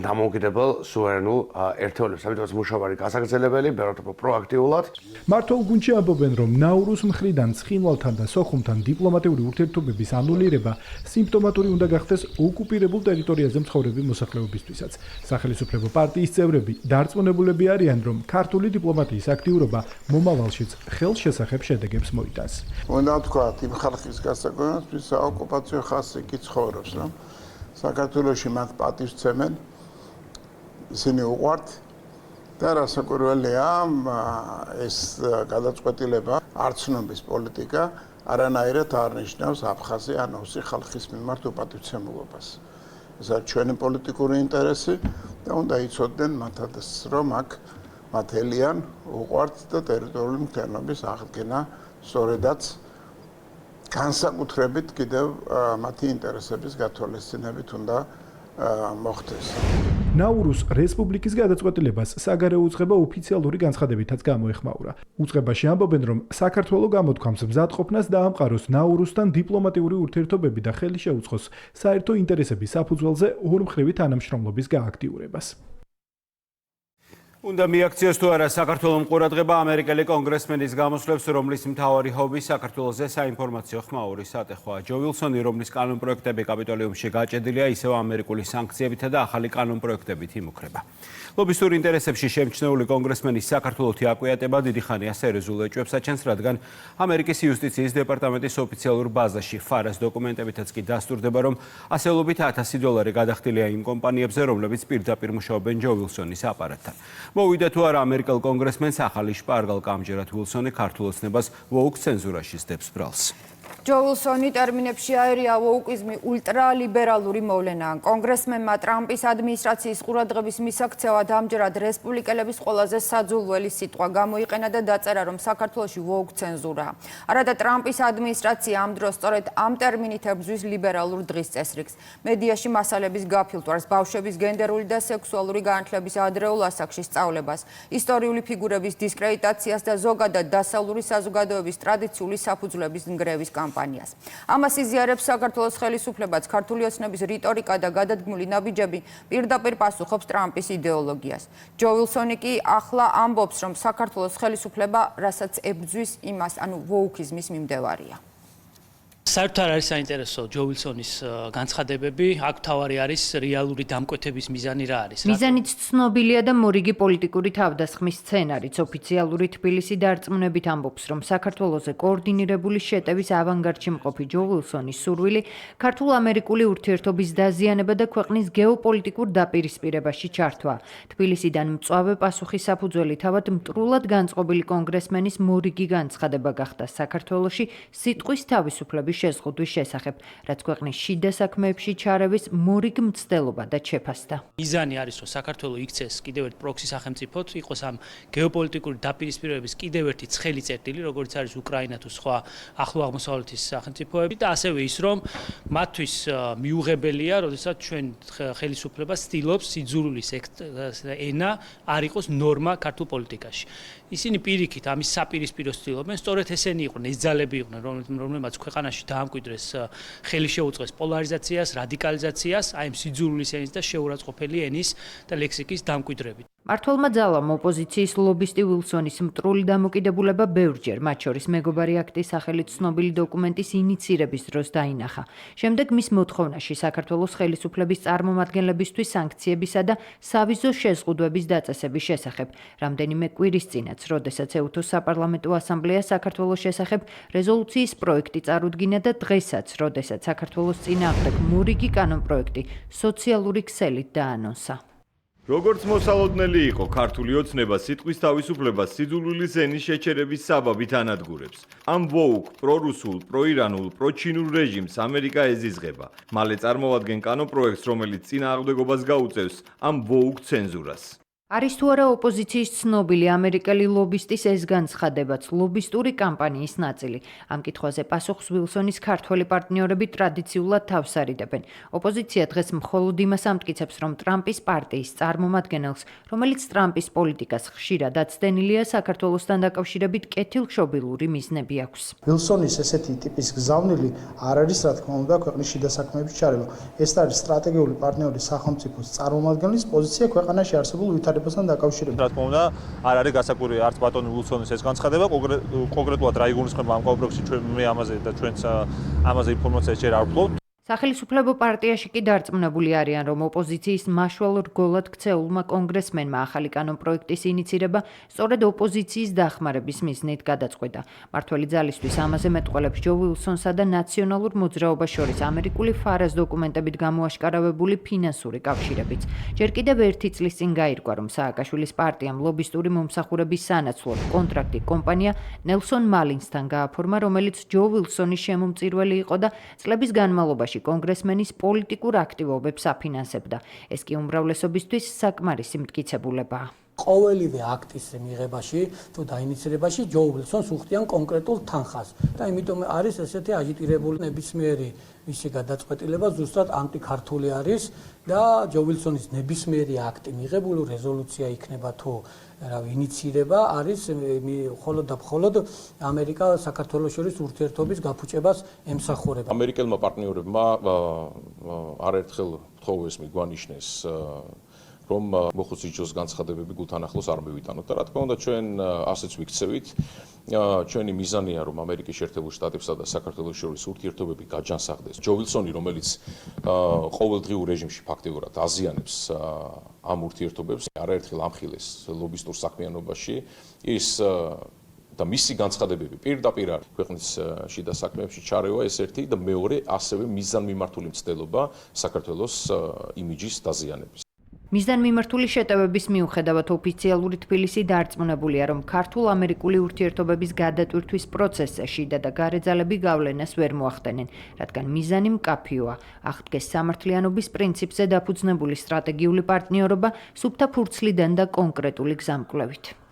დამოუკიდებელ სუვერენულ ერთეულებს. ამიტომაც მუშაობა არის გასაგრძელებელი, ბევრად უფრო პროაქტიულად. მართლ გუნდში ამბობენ, რომ ნაურუს მხრიდან ცხინვალთან და სოხუმთან დიპლომატიური ურთიერთობების ანულირება სიმპტომატური უნდა გახდეს ოკუპირებულ ტერიტორიაზე მცხოვრები მოსახლეობისთვისაც. სახელისუფლებო პარტიის წევრები დარწმუნებულები არიან, რომ ქართული დიპლომატიის აქტიურობა მომავალშიც ხელშესახებ შედეგებს მოიტანს. უნდა ვთქვათ იმ ხალხის გასაგონად, ვის საოკუპაციო ხასი კი ცხოვრობს, რომ საქართველოში მათ პატივსცემენ, ისინი უყვართ და რასაკვირველია, ეს გადაწყვეტილება არცნობის პოლიტიკა არანაირად არ ნიშნავს აფხაზი ან ოსი ხალხის მიმართ უპატივცემულობას. ეს არის ჩვენი პოლიტიკური ინტერესი და უნდა იცოდნენ მათაც რომ აქ მათელიან უყვართ და ტერიტორიული მთლიანობის აღდგენა სწორედაც განსაკუთრებით კიდევ მათი ინტერესების გათვალისწინებით უნდა მოხდეს. ნაურუს რესპუბლიკის გადაწყვეტილებას საგარეო უწყება ოფიციალური განცხადებითაც გამოეხმაურა. უწყებაში ამბობენ, რომ საქართველოს გამოთქვამს მზადყოფნას დაამყაროს ნაურუსთან დიპლომატიური ურთიერთობები და ხელი შეუწყოს საერთო ინტერესების საფუძველზე ორმხრივი თანამშრომლობის გააქტიურებას. უნდა მიაქციოს თუ არა საქართველოს ყურადღება ამერიკელი კონგრესმენის გამოსვლებს, რომლის მთავარი ჰობი საქართველოზე საინფორმაციო ხმაური სატეხვაა. ჯო ვილსონი, რომლის კანონპროექტები კაპიტოლიუმში გაჭედილია, ისევ ამერიკული სანქციებითა და ახალი კანონპროექტებით იმუქრება. ლობისტურ ინტერესებში შემჩნეული კონგრესმენის საქართველოთი აკვიატება დიდი ხანია სერიოზულ ეჭვებს აჩენს, რადგან ამერიკის იუსტიციის დეპარტამენტის ოფიციალურ ბაზაში ფარას დოკუმენტებითაც კი დასტურდება, რომ ასეულობით $1000 გადახდილია იმ კომპანიებზე, რომლებიც პირდაპირ მუშაობენ ჯო ვილსონის აპარატთან. მოვიდა თუ არა ამერიკელ კონგრესმენს ახალი შპარგალკა, ამჯერად ვილსონი ქართულ ოცნებას ვოუკ ცენზურაში სდებს ბრალს. ჯო ვილსონი ტერმინებში აერია ვოუკიზმი ულტრალიბერალური მოვლენაა. კონგრესმენმა ტრამპის ადმინისტრაციის ყურადღების მისაქცევად ამჯერად რესპუბლიკელების ყველაზე საძულველი სიტყვა გამოიყენა და დაწერა, რომ საქართველოში ვოუკ ცენზურაა. არადა ტრამპის ადმინისტრაცია ამ დროს სწორედ ამ ტერმინით ებრძვის ლიბერალურ დღის წესრიგს. მედიაში მასალების გაფილტვას, ბავშვების გენდერული და სექსუალური განათლების ადრეულ ასაკში სწავლებას, ისტორიული ფიგურების დისკრედიტაციას და ზოგადად დასავლური საზოგადოების ტრადიციული საფუძვლების ნგრევის კამპანიას. ამას იზიარებს საქართველოს ხელისუფლებაც, ქართული ოცნების რიტორიკა და გადადგმული ნაბიჯები პირდაპირ პასუხობს ტრამპის იდეოლოგიას. ჯო ვილსონი კი ახლა ამბობს, რომ საქართველოს ხელისუფლება, რასაც ებრძვის იმას, ანუ ვოუკიზმის მიმდევარია. საერთოდ არ არის საინტერესო ჯო ვილსონის განცხადებები, აქ თავარი არის რეალური დამკვეთების მიზანი რა არის. მიზანიც ცნობილია და მორიგი პოლიტიკური თავდასხმის სცენარიც. ოფიციალური თბილისი დარწმუნებით ამბობს, რომ საქართველოზე კოორდინირებული შეტევის ავანგარდში მყოფი ჯო ვილსონის სურვილი ქართულ-ამერიკული ურთიერთობის დაზიანება და ქვეყნის გეოპოლიტიკურ დაპირისპირებაში ჩართვა. თბილისიდან მწვავე პასუხის საფუძველი თავად მტრულად განწყობილი კონგრესმენის მორიგი განცხადება გახდა საქართველოში სიტყვის თავისუფლების შეზღუდვის შესახებ, რაც ქვეყნის შიდა საქმეებში ჩარევის მორიგ მცდელობა და ჩეფასდა. მიზანი არის, რომ საქართველოს იქცეს კიდევ ერთ პროქსი სახელმწიფოდ, იყოს ამ გეოპოლიტიკური დაპირისპირებების კიდევ ერთი ცხელი წერტილი, როგორც არის უკრაინა თუ სხვა ახლო აღმოსავლეთის სახელმწიფოები და ასევე ის, რომ მათთვის მიუღებელია, როდესაც ჩვენ ხელისუფლება ცდილობს სიძულვილის ენა არ იყოს ნორმა ქართულ პოლიტიკაში. ისინი პირიქით ამის საპირისპიროს ცდილობენ, სწორედ ესენი იყვნენ, ეს ძალები იყვნენ, რომლებმაც ქვეყანაში დაამკვიდრეს ხელი შეუწყეს პოლარიზაციას, რადიკალიზაციას, აი ამ სიძულვილის ენის და შეურაცხყოფელი ენის და ლექსიკის დამკვიდრებით. მართლმა ძალამ ოპოზიციის ლობისტი ვილსონის მტრული დამოკიდებულება ბევრჯერ, მათ შორის მეგობარი აქტის სახელით ცნობილი დოკუმენტის ინიცირების დროს დაინახა. შემდეგ მის მოთხოვნაში საქართველოს ხელისუფლების წარმომადგენლებისთვის სანქციებისა და სავიზო შეზღუდვების დაწესების შესახებ, რამდენიმე კვირის წინაც, როდესაც ეუთოს საპარლამენტო ასამბლეა საქართველოს შესახებ რეზოლუციის პროექტი წარუდგინა და დღესაც, როდესაც საქართველოს წინააღმდეგ მორიგი კანონპროექტი სოციალური ქსელით დაანონსა. როგორც მოსალოდნელი იყო, ქართული ოცნება სიტყვის თავისუფლებას სიძულვილის ენის შეჩერების საბაბით ანადგურებს. ამ ვოუკ, პრორუსულ, პროირანულ, პროჩინურ რეჟიმს ამერიკა ეზიზღება. მალე წარმოვადგენ კანონპროექტს, რომელიც წინააღმდეგობას გაუწევს ამ ვოუკ ცენზურას. არის თუ არა ოპოზიციის ცნობილი ამერიკელი ლობისტის ეს განცხადებაც ლობისტური კამპანიის ნაწილი. ამ კითხვაზე პასუხს ვილსონის ქართველი პარტნიორები ტრადიციულად თავს არიდებენ. ოპოზიცია დღეს მხოლოდ იმას ამტკიცებს, რომ ტრამპის პარტიის წარმომადგენელს, რომელიც ტრამპის პოლიტიკას ხშირად აცდენილია, საქართველოსთან დაკავშირებით კეთილშობილური მიზნები აქვს. ვილსონის ესეთი ტიპის გზავნილი არ არის, რა თქმა უნდა, ქვეყნის შიდა საქმეებში ჩარევა. ეს არის სტრატეგიული პარტნიორი სახელმწიფოს წარმომადგენლის პოზიცია ქვეყანაში არსებულ ვითარებასთან დაკავშირებით. რა თქმა უნდა, არ არის გასაგური არც ბატონი ვილსონის ეს განცხადება, კონკრეტულად რა იგულისხმება ამ კავშირში ჩვენ მე ამაზე და ჩვენც ამაზე ინფორმაციას ჯერ არ ვფლობთ. სახელმწიფო პარტიაში კი დარწმუნებული არიან, რომ ოპოზიციის მაშვალ რგოლად ქცეულმა კონგრესმენმა ახალი კანონპროექტის ინიცირება სწორედ ოპოზიციის დახმარების მიზნით გადაწყვეტა. მართველი ძალისთვის ამაზე მეტყველებს ჯო ვილსონსა და ნაციონალურ მოძრაობას შორის ამერიკული ფარას დოკუმენტებით გამოაშკარავებული ფინანსური კავშირებიც. ჯერ კიდევ ერთი წლის წინ გაირკვა, რომ სააკაშვილის პარტიამ ლობისტური მომსახურების სანაცვლოდ კონტრაქტი კომპანია ნელსონ მალინსთან გააფორმა, რომელიც ჯო ვილსონის შემომწირველი იყო და წლების განმავლობაში შემთხვევაში კონგრესმენის პოლიტიკურ აქტივობებს აფინანსებდა. ეს კი უმრავლესობისთვის საკმარისი მტკიცებულებაა. ყოველივე აქტის მიღებაში თუ დაინიცირებაში ჯო უილსონს უხდიან კონკრეტულ თანხას და იმიტომ არის ესეთი აჟიტირებული ნებისმიერი მისი გადაწყვეტილება ზუსტად ანტიქართული არის და ჯო უილსონის ნებისმიერი აქტი მიღებული რეზოლუცია იქნება თუ ინიცირება არის მხოლოდ და მხოლოდ ამერიკა საქართველოს შორის ურთიერთობის გაფუჭებას ემსახურება. ამერიკელმა პარტნიორებმა არაერთხელ თხოვეს მიგვანიშნეს რომ მოხუციჯოს განცხადებები გულთან ახლოს არ მივიტანოთ და რა თქმა უნდა ჩვენ ასეც ვიქცევით. ჩვენი მიზანია რომ ამერიკის შეერთებულ შტატებსა და საქართველოს შორის ურთიერთობები გაჯანსაღდეს. ჯო უილსონი, რომელიც ყოველდღიურ რეჟიმში ფაქტიურად აზიანებს ამ ურთიერთობებს, არაერთხელ ამხილეს ლობისტურ საქმიანობაში, ის და მისი განცხადებები პირდაპირ არის ქვეყნის შიდა საქმეებში ჩარევა ეს ერთი და მეორე ასევე მიზანმიმართული მცდელობა საქართველოს იმიჯის დაზიანების. მიზანმიმართული შეტევების მიუხედავად ოფიციალური თბილისი დარწმუნებულია, რომ ქართულ-ამერიკული ურთიერთობების გადატვირთვის პროცესზე შიდა და გარე ძალები გავლენას ვერ მოახდენენ, რადგან მიზანი მკაფიოა. აღდგეს სამართლიანობის პრინციპზე დაფუძნებული სტრატეგიული პარტნიორობა სუფთა ფურცლიდან და კონკრეტული გზამკვლევით.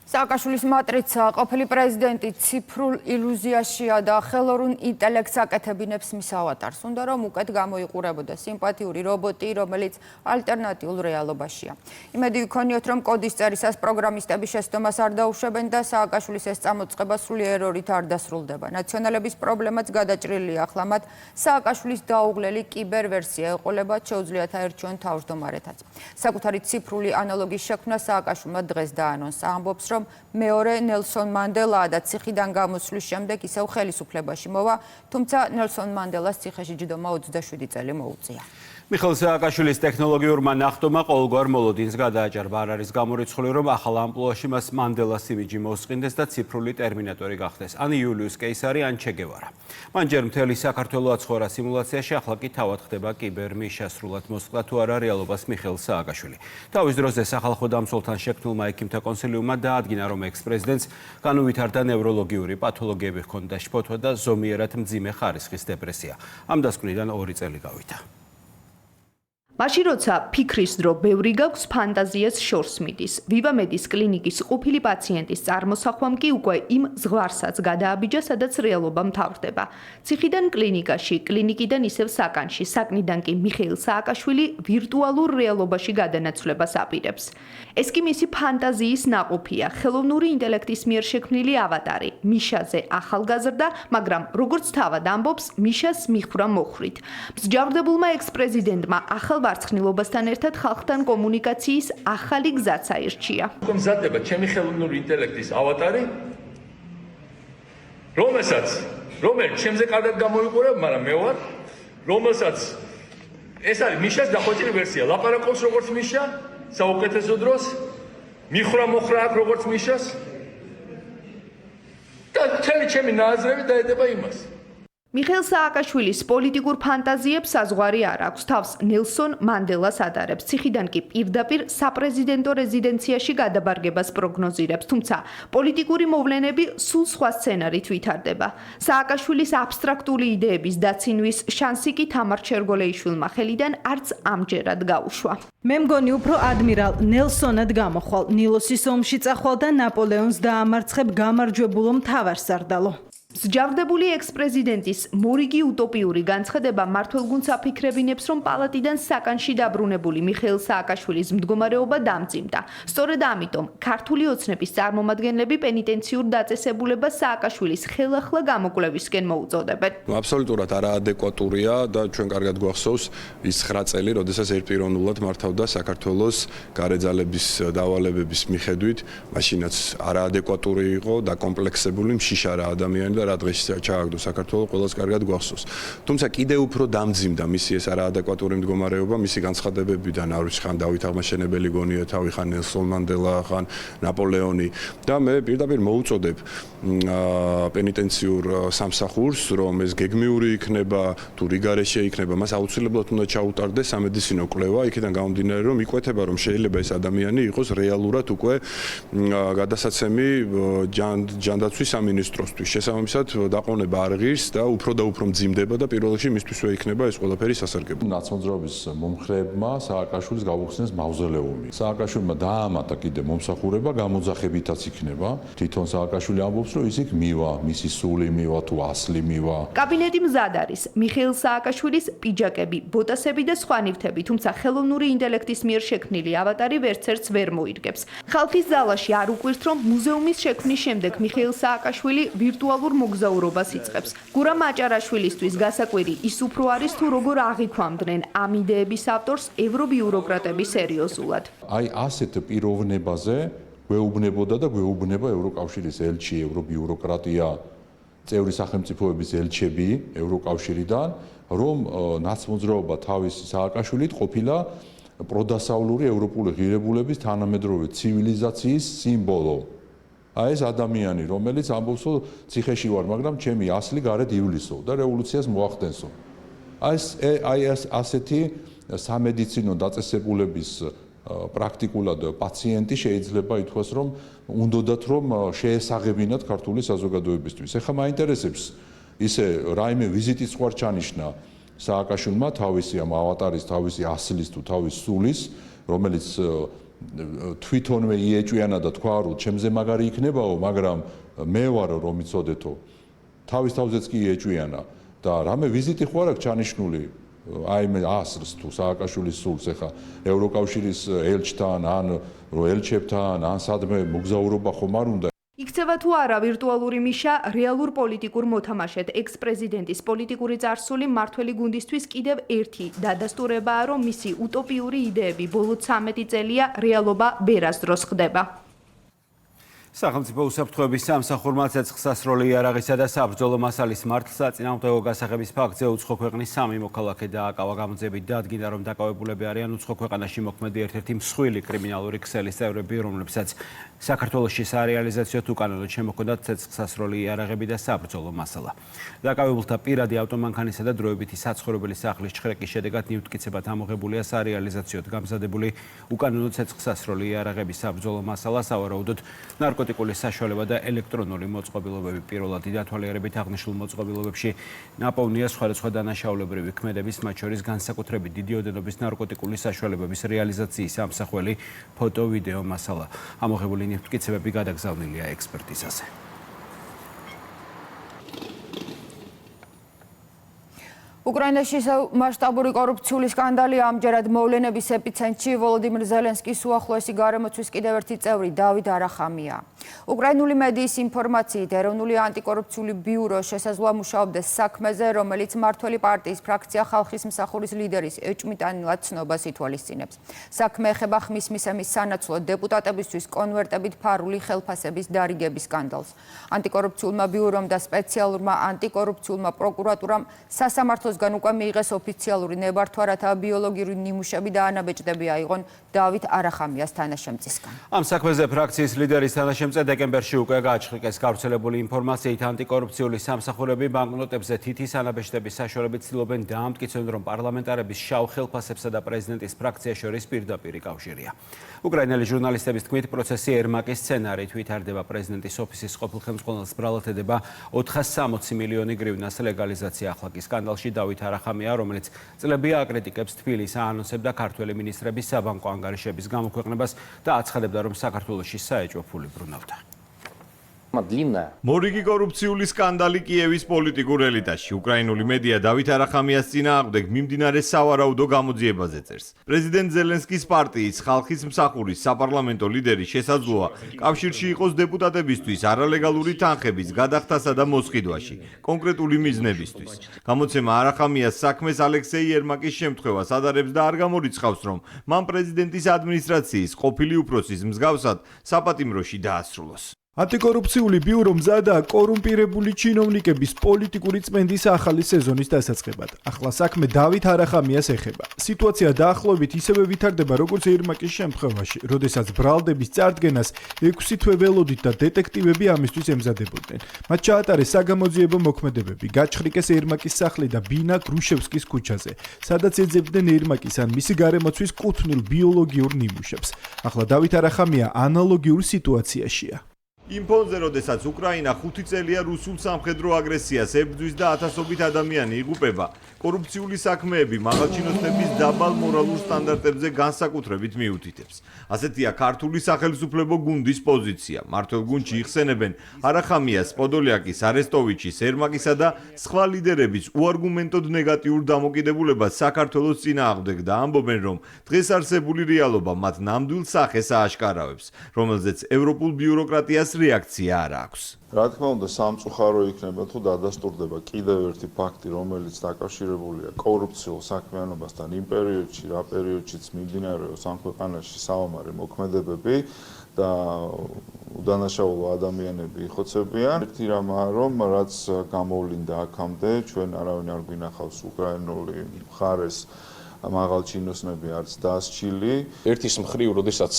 სააკაშვილის მატრიცა ყოფილი პრეზიდენტი ციფრულ ილუზიაშია და ხელოვნურ ინტელექტს აკეთებინებს მის ავატარს. უნდა რომ უკეთ გამოიყურებოდა სიმპათიური რობოტი, რომელიც ალტერნატიულ რეალობაშია. იმედი ვიქონიოთ, რომ კოდის წერისას პროგრამისტები შეცდომას არ დაუშვებენ და სააკაშვილის ეს წამოწყება სრული ერორით არ დასრულდება. ნაციონალების პრობლემაც გადაჭრილია ახლა მათ სააკაშვილის დაუღლელი კიბერვერსია ეყოლებათ შეუძლიათ აერჩიონ თავმჯდომარეთაც. საკუთარი ციფრული ანალოგის შექმნა სააკაშვილმა დღეს დაანონსა. ამბობს, რომ მეორე ნელსონ მანდელა და ციხიდან გამოსვლის შემდეგ ისევ ხელისუფლებაში მოვა, თუმცა ნელსონ მანდელას ციხეში ჯდომა 27 წელი მოუწია. მიხეილ სააკაშვილის ტექნოლოგიურმა ნახტომმა ყოველგვარ მოლოდინს გადააჭარბა. არ არის გამორიცხული, რომ ახალ ამპლუაში მას მანდელას იმიჯი მოსყინდეს და ციფრული ტერმინატორი გახდეს. ან იულიუს კეისარი, ან ჩე გევარა. მან ჯერ მთელი საქართველო აცხოვრა სიმულაციაში, ახლა კი თავად ხდება კიბერმიშა სრულად მოსყდა თუ არა რეალობას მიხეილ სააკაშვილი. თავის დროზე სახალხო დამცველთან შექმნილმა ექიმთა კონსილიუმმა დაადგინა, რომ ექს-პრეზიდენტს განუვითარდა ნევროლოგიური პათოლოგიები ჰქონდა, შფოთვა და ზომიერად მძიმე ხარისხის დეპრესია. ამ დასკვნიდან 2 წელი გავიდა. მაშინ როცა ფიქრის დრო ბევრი გაქვს, ფანტაზიას შორს მიდის. ვივამედის კლინიკის ყოფილი პაციენტის წარმოსახვამ კი უკვე იმ ზღვარსაც გადააბიჯა, სადაც რეალობა მთავრდება. ციხიდან კლინიკაში, კლინიკიდან ისევ საკანში, საკნიდან კი მიხეილ სააკაშვილი ვირტუალურ რეალობაში გადანაცვლებას აპირებს. ეს კი მისი ფანტაზიის ნაყოფია, ხელოვნური ინტელექტის მიერ შექმნილი ავატარი. მიშაზე ახალგაზრდა, მაგრამ როგორც თავად ამბობს, მიშას მიხვდა მოხრით. მსჯავრდებულმა ექს-პრეზიდენტმა ახალ ვარცხნილობასთან ერთად ხალხთან კომუნიკაციის ახალი გზაც აირჩია. მზადდება ჩემი ხელოვნური ინტელექტის ავატარი, რომელიც ჩემზე კარგად გამოიყურება, მაგრამ მე ვარ, რომელსაც ეს არის მიშას დახვეწილი ვერსია, ლაპარაკობს როგორც მიშა, საუკეთესო დროს, მიხრა-მოხრა აქვს როგორც მიშას და მთელი ჩემი ნააზრევი დაედება იმას. მიხეილ სააკაშვილის პოლიტიკურ ფანტაზიებს საზღვარი არ აქვს. თავს ნელსონ მანდელას ადარებს. ციხიდან კი პირდაპირ საპრეზიდენტო რეზიდენციაში გადაბარგებას პროგნოზირებს. თუმცა პოლიტიკური მოვლენები სულ სხვა სცენარით ვითარდება. სააკაშვილის აბსტრაქტული იდეების დაცინვის შანსი კი თამარ ჩერგოლეიშვილმა ხელიდან არც ამჯერად გაუშვა. მე მგონი უფრო ადმირალ ნელსონად გამოხვალ. ნილოსის ომში წახვალ და ნაპოლეონს დაამარცხებ გამარჯვებულო მთავარსარდალო. მსჯავრდებული ექს-პრეზიდენტის მორიგი უტოპიური განცხადება მმართველგუნდს აფიქრებინებს, რომ პალატიდან საკანში დაბრუნებული მიხეილ სააკაშვილის მდგომარეობა დამძიმდა. სწორედ ამიტომ ქართული ოცნების წარმომადგენლები პენიტენციურ დაწესებულებას სააკაშვილის ხელახლა გამოკვლევისკენ მოუწოდებენ. აბსოლუტურად არაადეკვატურია და ჩვენ კარგად გვახსოვს ის 9 წელი, როდესაც ერთპიროვნულად მართავდა საქართველოს გარეძალების დავალებების მიხედვით, მაშინაც არაადეკვატური იყო და კომპლექსებული მშიშარა ადამიანი და რა დღეს ჩააგდო საქართველოს ყველას კარგად გვახსოვს. თუმცა კიდევ უფრო დამძიმდა მისი ეს არაადეკვატური მდგომარეობა, მისი განცხადებებიდან არ ვიცი ხან დავით აღმაშენებელი გონია თავი, ხან ნელსონ მანდელა, ხან ნაპოლეონი და მე პირდაპირ მოუწოდებ პენიტენციურ სამსახურს, რომ ეს გეგმიური იქნება, თუ რიგარეშე იქნება, მას აუცილებლად უნდა ჩაუტარდეს სამედიცინო კვლევა, იქიდან გამომდინარე, რომ იკვეთება, რომ შეიძლება ეს ადამიანი იყოს რეალურად უკვე გადასაცემი ჯანდაცვის სამინისტროსთვის. შესაბამისად ამისად დაყოვნება არ ღირს და უფრო მძიმდება და პირველ რიგში მისთვისვე იქნება ეს ყველაფერი სასარგებლო. ნაცმოძრაობის მომხრეებმა სააკაშვილის გავუხსნეს მავზოლეუმი. სააკაშვილმა დაამატა კიდე მომსახურება, გამოძახებითაც იქნება. თვითონ სააკაშვილი ამბობს, რომ ის იქ მივა, მისი სული მივა თუ ასლი მივა. კაბინეტი მზად არის მიხეილ სააკაშვილის პიჯაკები, ბოტასები და სხვა ნივთები, თუმცა ხელოვნური ინტელექტის მიერ შექმნილი ავატარი ვერცერთს ვერ მოირგებს. ხალხის ზალაში არ უკვირთ, რომ მუზეუმის შექმნის შემდეგ მიხეილ სააკაშვილი ვირტუალურ მოგზაურობას იწყებს. გურამ აჭარაშვილისთვის გასაკვირი ის უფრო არის თუ როგორ აღიქვამდნენ ამ იდეების ავტორს ევრობიუროკრატები სერიოზულად. აი ასეთ პიროვნებაზე გვეუბნებოდა და გვეუბნება ევროკავშირის ელჩი, ევრობიუროკრატია, წევრი სახელმწიფოების ელჩები ევროკავშირიდან, რომ ნაცმოძრაობა თავისი სააკაშვილით ყოფილა პროდასავლური ევროპული ღირებულების თანამედროვე ცივილიზაციის სიმბოლო. აი ეს ადამიანი, რომელიც ამბობს, რომ ციხეში ვარ, მაგრამ ჩემი ასლი გარეთ ივლისო და რევოლუციას მოახდენსო. აი ეს ასეთი სამედიცინო დაწესებულების პრაქტიკულად პაციენტი შეიძლება ითქვას, რომ უნდათ რომ შეესაღებინათ ქართული საზოგადოებისთვის. ეხლა მაინტერესებს ისე რაიმე ვიზიტის სხვა ჩანიშნა სააკაშვილმა თავისი ამ ავატარის, თავისი ასლის თუ თავის სულის, რომელიც თვითონვე იეჭვიანა და თქვა, რომ ჩემზე მაგარი იქნებაო, მაგრამ მე ვარ რომ იცოდეთო. თავის თავზეც კი იეჭვიანა და რამე ვიზიტი ხო არ აქვს ჩანიშნული აი მე ასლს თუ სააკაშვილის სულს ეხა ევროკავშირის ელჩთან ან ელჩებთან ან სადმე მოგზაურობა ხომ არ უნდა იქცევა თუ არა ვირტუალური მიშა რეალურ პოლიტიკურ მოთამაშედ ექს-პრეზიდენტის პოლიტიკური წარსული მართველი გუნდისთვის კიდევ ერთი დადასტურებაა, რომ მისი უტოპიური იდეები ბოლო 13 წელია რეალობა ბერასდროს ხდება. სახელმწიფო უსაფრთხოების სამსახურმა ცეცხლსასროლი იარაღისა და საბრძოლო მასალის მართლსაწინააღმდეგო გასაღების ფაქტზე უცხო ქვეყნის 3 მოქალაქე დააკავა. გამოძიებით დადგინდა, რომ დაკავებულები არიან უცხო ქვეყანაში მოქმედი ერთ-ერთი მსხვილი კრიმინალური ქსელის წევრები, რომლებსაც საქართველოში სარეალიზაციოდ უკანონოდ შემოჰქონდათ ცეცხლსასროლი იარაღები და საბრძოლო მასალა. დაკავებულთა პირადი ავტომანქანისა და დროებითი საცხოვრებელი სახლის ჩხრეკის შედეგად ნივთკიცებად ამოღებულია სარეალიზაციოდ გამზადებული უკანონო ცეცხლსასროლი იარაღების საბრძოლო მასალა, სავარაუდოდ ნარკოტიკული საშუალება და ელექტრონული მოწყობილობები. პირველად დათვალიერებით აღნიშნულ მოწყობილობებში ნაპოვნია სხვადასხვა დანაშაულებრივი ქმედების, მათ შორის განსაკუთრებით დიდი ოდენობის ნარკოტიკული საშუალებების რეალიზაციის ამსახველი ფოტო-ვიდეო მასალა. ამოღებული ნივთკიცებები გადაგზავნილია ექსპერტიზაზე. უკრაინაში მასშტაბური კორუფციული სკანდალი ამჯერად მოვლენების ეპიცენტრში ვოლოდიმირ ზელენსკის უახლოესი გარემოცვის კიდევ ერთი წევრი დავით არახამია. უკრაინული მედიის ინფორმაციით ეროვნული ანტიკორუფციული ბიურო შესაძლოა მუშაობდეს საქმეზე, რომელიც მმართველი პარტიის ფრაქცია ხალხის მსახურის ლიდერის ეჭვმიტანილად ცნობას ითვალისწინებს. საქმე ეხება ხმის მისცემის სანაცვლოდ დეპუტატებისთვის კონვერტებით ფარული ხელფასების დარიგების სკანდალს. ანტიკორუფციულმა ბიურომ და სპეციალურმა ანტიკორუფციულმა პროკურატურამ სასამართლოს უკვე მიიღეს ოფიციალური ნებართვა, რათა ბიოლოგიური ნიმუშები და ანაბეჭდები აიღონ დავით არახამიას თანაშემწისგან. ამ საქმეზე ფრაქციის ლიდერის თანაშემწე დეკემბერში უკვე გააჩხრიკეს. გავრცელებული ინფორმაციით ანტიკორუფციული სამსახურები ბანკნოტებზე თითის ანაბეჭდების საშუალებით ცდილობენ დაამტკიცონ, რომ პარლამენტარების შავ ხელფასებსა და პრეზიდენტის ფრაქცია შორის პირდაპირი კავშირია. უკრაინელი ჟურნალისტების თქმით, პროცესი ერმაკის სცენარით ვითარდება. პრეზიდენტის ოფისის ყოფილ ხელმძღვანელს ბრალათდება 460 მილიონი გრივნას ლეგალიზაცია. ახლა კი სკანდალში დავით არახამია, რომელიც წლებია აკრიტიკებს თბილისს, აანონსებდა ქართველი მინისტრების საბანკო ანგარიშების გამოქვეყნებას და აცხადებდა, რომ საქართველოში საეჭვო ფული ბრუნავდა. მორიგი კორუფციული სკანდალი კიევის პოლიტიკურ ელიტაში. უკრაინული მედია დავით არახამიას წინააღმდეგ მიმდინარე სავარაუდო გამოძიებაზე წერს. პრეზიდენტ ზელენსკის პარტიის ხალხის მსახურის საპარლამენტო ლიდერი შესაძლოა კავშირში იყოს დეპუტატებისთვის არალეგალური თანხების გადახდასა და მოსყიდვაში, კონკრეტული მიზნებისთვის. გამოცემა არახამიას საქმეს ალექსეი ერმაკის შემთხვევას ადარებს და არ გამორიცხავს, რომ მან პრეზიდენტის ადმინისტრაციის ყოფილი უფროსის მსგავსად საპატიმროში დაასრულოს. ანტიკორუფციული ბიურო მზადაა კორუმპირებული ჩინოვნიკების პოლიტიკური წმენდის ახალი სეზონის დასაწყებად. ახლა საქმე დავით არახამიას ეხება. სიტუაცია დაახლოებით ისევე ვითარდება, როგორც ერმაკის შემთხვევაში, როდესაც ბრალდების წარდგენას 6 თვე ველოდით და დეტექტივები ამისთვის ემზადებოდნენ. მათ ჩაატარეს საგამოძიებო მოქმედებები, გაჩხრიკეს ერმაკის სახლი და ბინა გრუშევსკის ქუჩაზე, სადაც ეძებდნენ ერმაკის ან მისი გარემოცვის კუთვნილ ბიოლოგიურ ნიმუშებს. ახლა დავით არახამია ანალოგიურ სიტუაციაშია. იმ ფონზე, როდესაც უკრაინა 5 წელია რუსულ სამხედრო აგრესიას ებრძვის და ათასობით ადამიანი იღუპება, კორუფციული საქმეები მაღალჩინოსნების დაბალ მორალურ სტანდარტებზე განსაკუთრებით მიუთითებს. ასეთია ქართული სახელმწიფო გუნდის პოზიცია. მმართველ გუნდში იხსენებენ არახამიას, პოდოლიაკის, არესტოვიჩის, ერმაკისა და სხვა ლიდერების უარგუმენტოდ ნეგატიურ დამოკიდებულებას საქართველოს წინააღმდეგ და ამბობენ, რომ დღეს არსებული რეალობა მათ ნამდვილ სახეს ააშკარავებს, რომელზეც ევროპულ ბიუროკრატიას რეაქცია არ აქვს. რა თქმა უნდა, სამწუხარო იქნება თუ დადასტურდება კიდევ ერთი ფაქტი, რომელიც დაკავშირებულია კორუფციულ საქმიანობასთან იმ პერიოდში, რა პერიოდშიც მიმდინარეობს ამ ქვეყანაში საომარი მოქმედებები და უდანაშაულო ადამიანები იხოცებიან. ერთი რამაა, რომ რაც გამოვლინდა აქამდე, ჩვენ არავინ არ გვინახავს უკრაინული მხარეს მაღალჩინოსნები არც დასჩილი. ერთის მხრივ, როდესაც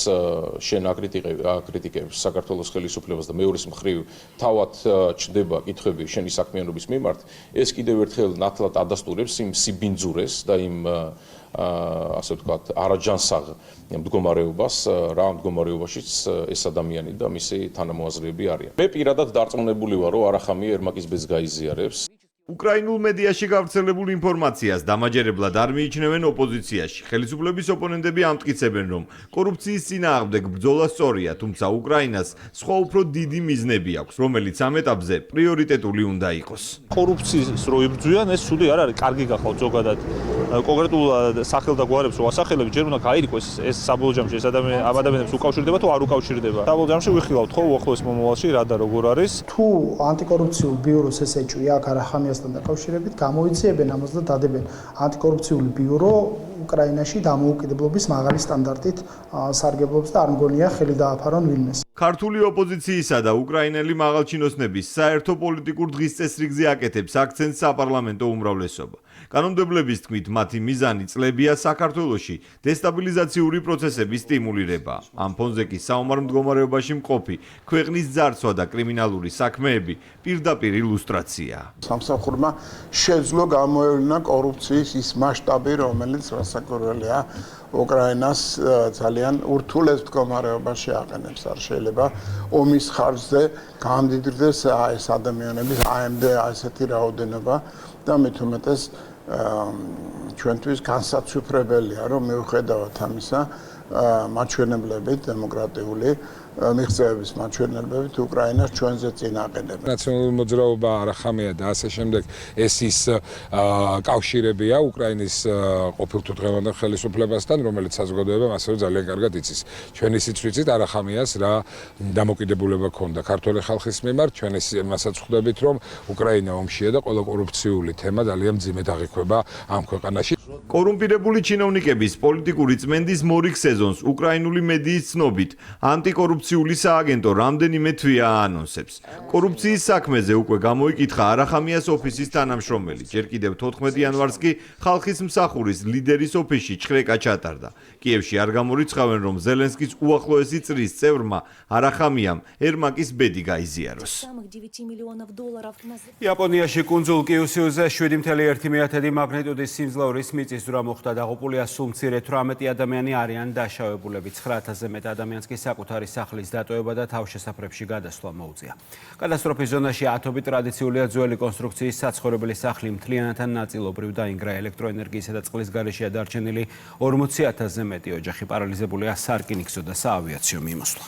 შენ აკრიტიკებს საქართველოს ხელისუფლებას და მეორეს მხრივ თავად ჩდება კითხვები შენი საქმიანობის მიმართ, ეს კიდევ ერთხელ ნათლად ადასტურებს იმ სიბინძურეს და იმ ასე ვთქვათ, არაჯანსაღ მდგომარეობას, რა მდგომარეობაშიც ეს ადამიანი და მისი თანამოაზრეები არიან. მე პირადად დარწმუნებული ვარ, რომ არახამია ერმაკის ბედს გაიზიარებს. უკრაინულ მედიაში გავრცელებულ ინფორმაციას დამაჯერებლად არ მიიჩნევენ ოპოზიციაში. ხელისუფლების ოპონენტები ამტკიცებენ, რომ კორუფციის წინააღმდეგ ბრძოლა სწორია, თუმცა უკრაინას სხვა უფრო დიდი მიზნები აქვს, რომელიც ამ ეტაპზე პრიორიტეტული უნდა იყოს. კორუფციის რო იბრძვიან, ეს სული არ არის კარგი გახავთ ზოგადად. კონკრეტულ სახელდაგვარებს რო ასახელებს, ჯერ უნდა გაირიყვეს ეს საბოლოო ჯამში ეს ადამიანებს უკავშირდება თუ არ უკავშირდება. საბოლოო ჯამში ვიხილავთ ხო უახლოეს მომავალში რა და როგორ არის. თუ ანტიკორუფციულ ბიუროს ეს ეჭვი აქ არახამიასთან დაკავშირებით გამოიძიებენ ამას და დადებენ ანტიკორუფციული ბიურო უკრაინაში დამოუკიდებლობის მაღალი სტანდარტით სარგებლობს და არ მგონია ხელი დააფარონ ვინმეს. ქართული ოპოზიციისა და უკრაინელი მაღალჩინოსნების საერთო პოლიტიკურ დღის წესრიგზე აკეთებს აქცენტს საპარლამენტო უმრავლესობა. კანონმდებლების თქმით, მათი მიზანი წლებია საქართველოში დესტაბილიზაციური პროცესების სტიმულირება. ამ ფონზე კი საომარ მდგომარეობაში მყოფი ქვეყნის ძარცვა და კრიმინალური საქმეები პირდაპირ ილუსტრაცია. სამსახურმა შეძლო გამოევლინა კორუფციის ის მასშტაბი, რომელიც რასაკვირველია უკრაინას ძალიან ურთულეს მდგომარეობაში აყენებს. არ შეიძლება ომის ხარჯზე გამდიდრდეს ეს ადამიანების აემდე ასეთი რაოდენობა და მით უმეტეს ჩვენთვის განსაცვიფრებელია, რომ მიუხედავად ამისა, მაჩვენებლებით დემოკრატიული მიღწევების მაჩვენებლებით უკრაინას ჩვენზე წინ აყენებს. ნაციონალური მოძრაობა არახამია და ასე შემდეგ ეს ის კავშირებია უკრაინის ყოფილ თუ დღევანდელ ხელისუფლებასთან, რომელიც საზოგადოებამ ასევე ძალიან კარგად იცის. ჩვენ ისიც ვიცით არახამიას რა დამოკიდებულება ქონდა ქართული ხალხის მიმართ, ჩვენ მასაც ხვდებით, რომ უკრაინა ომშია და ყველა კორუფციული თემა ძალიან მძიმედ აღიქვება ამ ქვეყანაში. კორუმპირებული ჩინოვნიკების პოლიტიკური წმენდის მორიგ სეზონს უკრაინული მედიის ცნობით ანტიკორუფციული სააგენტო რამდენიმე თვეა ანონსებს. კორუფციის საქმეზე უკვე გამოიკითხა არახამიას ოფისის თანამშრომელი. ჯერ კიდევ 14 იანვარს კი ხალხის მსახურის ლიდერის ოფისში ჩხრეკა ჩატარდა. კიევში არ გამორიცხავენ, რომ ზელენსკის უახლოესი წრის წევრმა არახამიამ ერმაკის ბედი გაიზიაროს. იაპონიაში კუნძულ კიუსიუზე 7.1 მაგნიტუდის სიმძლავრის მიწისძვრა მოხდა. დაღუპულია სულ მცირე 18 ადამიანი არიან დაშავებულები. 9,000-ზე მეტ ადამიანს კი საკუთარი სახლის დატოვება და თავშესაფრებში გადასვლა მოუწია. კატასტროფის ზონაში ათობით ტრადიციულია ძველი კონსტრუქციის საცხოვრებელი სახლი მთლიანად ან ნაწილობრივ დაინგრა. ელექტროენერგიისა და წყლის გარეშეა დარჩენილი 40,000-ზე მეტი ოჯახი. პარალიზებულია სარკინიგზო და საავიაციო მიმოსვლა.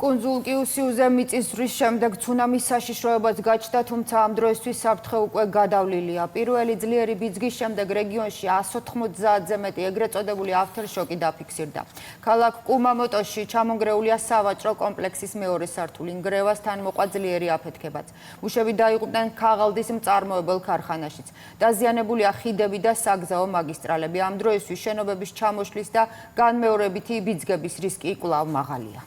კუნძულ კიუსიუზე მიწისძვრის შემდეგ ცუნამის საშიშროებაც გაჩნდა, თუმცა ამ დროისთვის საფრთხე უკვე გადავლილია. პირველი ძლიერი ბიძგის შემდეგ რეგიონში 190-ზე მეტი ეგრეთ წოდებული ავთერშოკი დაფიქსირდა. ქალაქ კუმამოტოში ჩამონგრეულია სავაჭრო კომპლექსის მეორე სართული. ნგრევასთან მოყვა ძლიერი აფეთქებაც. მუშები დაიღუპნენ ქაღალდის მწარმოებელ ქარხანაშიც. დაზიანებულია ხიდები და საგზაო მაგისტრალები. ამ დროისთვის შენობების ჩამოშლის და განმეორებითი ბიძგების რისკი კვლავ მაღალია.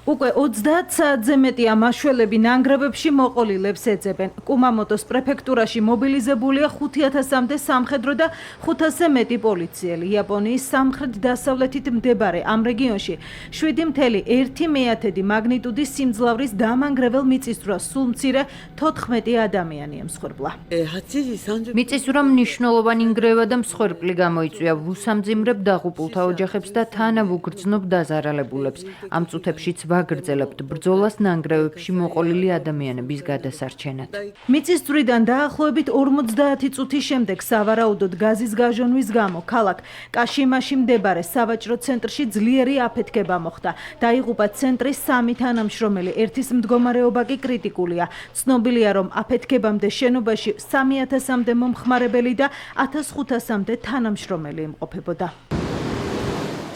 უკვე 30 საათზე მეტია მაშველები ნანგრევებში მოყოლილებს ეძებენ. კუმამოტოს პრეფექტურაში მობილიზებულია 5,000-მდე სამხედრო და 500-ზე მეტი პოლიციელი. იაპონიის სამხრეთ-დასავლეთით მდებარე ამ რეგიონში 7.1 მაგნიტუდის სიმძლავრის დამანგრეվել მიწისძვრას სულ მცირე 14 ადამიანი ემსხვერპლა. მიწისძვრა მნიშვნელოვანი ნგრევა და მსხვერპლი გამოიწვია. ვუსამძიმრებ დაღუპულთა ოჯახებს და თანავუგრძნობ დაზარალებულებს. ამ წუთებში ვაგრძელებთ ბრძოლას ნანგრევებში მოყოლილი ადამიანების გადასარჩენად. მიწის წვრიდან დაახლოებით 50 წუთის შემდეგ სავარაუდოდ გაზის გაჟონვის გამო ქალაქ კაშიმაში მდებარე სავაჭრო ცენტრში ძლიერი აფეთქება მოხდა. დაიღუპა ცენტრის 3 თანამშრომელი, ერთის მდგომარეობა კი კრიტიკულია. ცნობილია, რომ აფეთქებამდე შენობაში 3000-მდე მომხმარებელი და 1500-მდე თანამშრომელი იმყოფებოდა.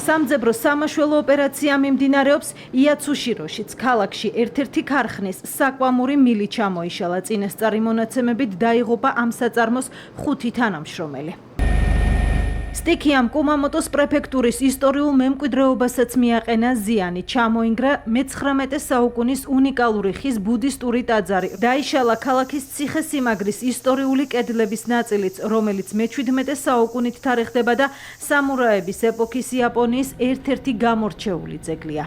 სამძებრო სამაშველო ოპერაცია მიმდინარეობს იაცუშიროშიც. ქალაქში ერთ-ერთი ქარხნის საკვამური მილი ჩამოიშალა. წინასწარი მონაცემებით დაიღუპა ამ საწარმოს 5 თანამშრომელი. სტიქიამ კუმამოტოს პრეფექტურის ისტორიულ მემკვიდრეობასაც მიაყენა ზიანი. ჩამოინგრა მე-19 საუკუნის უნიკალური ხის ბუდისტური ტაძარი. დაიშალა ქალაქის ციხესიმაგრის ისტორიული კედლების ნაწილიც, რომელიც მე-17 საუკუნით თარიღდება და სამურაების ეპოქის იაპონიის ერთ-ერთი გამორჩეული ძეგლია.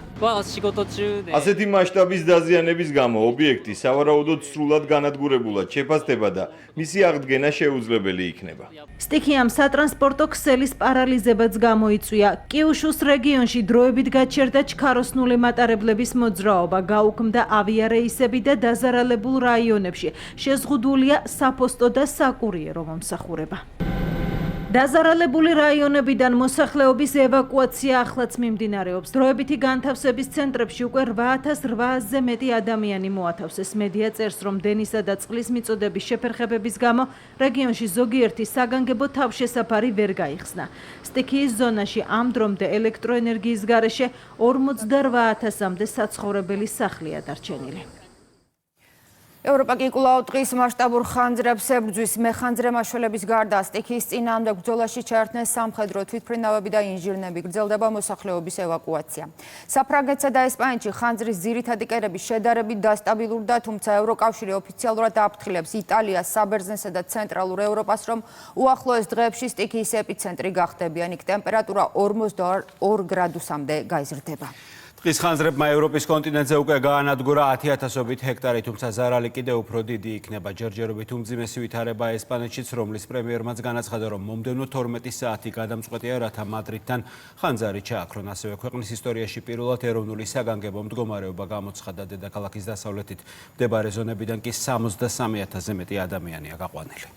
ასეთი მასშტაბის დაზიანების გამო ობიექტი სავარაუდოდ სრულად განადგურებულად შეფასდება და მისი აღდგენა შეუძლებელი იქნება. სტიქიამ სატრანსპორტო ქსელის პარალიზებაც გამოიწვია. კიუშუს რეგიონში დროებით გაჩერდა ჩქაროსნული მატარებლების მოძრაობა, გაუქმდა ავიარეისები და დაზარალებულ რაიონებში შეზღუდულია საფოსტო და საკურიერო მომსახურება. დაზარალებული რაიონებიდან მოსახლეობის ევაკუაცია ახლაც მიმდინარეობს. დროებითი განთავსების ცენტრებში უკვე 8800-ზე მეტი ადამიანი მოათავსეს. მედია წერს, რომ დენისა და წყლის მიწოდების შეფერხებების გამო რეგიონში ზოგიერთი საგანგებო თავშესაფარი ვერ გაიხსნა. სტიქიის ზონაში ამ დრომდე ელექტროენერგიის გარეშე 48000-მდე საცხოვრებელი სახლია დარჩენილი. ევროპა კი კვლავ ტყის მასშტაბურ ხანძრებს ებრძვის. მეხანძრე მაშველების გარდა სტიქიის წინააღმდეგ ბრძოლაში ჩაერთნენ სამხედრო თვითმფრინავები და ინჟინრები. გრძელდება მოსახლეობის ევაკუაცია. საფრანგეთსა და ესპანეთში ხანძრის ძირითადი კერების შედარებით დასტაბილურდა, თუმცა ევროკავშირი ოფიციალურად აფრთხილებს იტალიას, საბერძნესა და ცენტრალურ ევროპას, რომ უახლოეს დღეებში სტიქიის ეპიცენტრი გახდებიან. იქ ტემპერატურა 42 გრადუსამდე გაიზრდება. ტყის ხანძრებმა ევროპის კონტინენტზე უკვე გაანადგურა 10,000-ობით ჰექტარი, თუმცა ზარალი კიდევ უფრო დიდი იქნება. ჯერჯერობით უმძიმესი ვითარება ესპანეთშიც, რომლის პრემიერმაც განაცხადა, რომ მომდევნო 12 საათი გადამწყვეტია, რათა მადრიდთან ხანძარი ჩააქრონ. ასევე ქვეყნის ისტორიაში პირველად ეროვნული საგანგებო მდგომარეობა გამოცხადა. დედაქალაქის დასავლეთით მდებარე ზონებიდან კი 63,000-ზე მეტი ადამიანია გაყვანილი.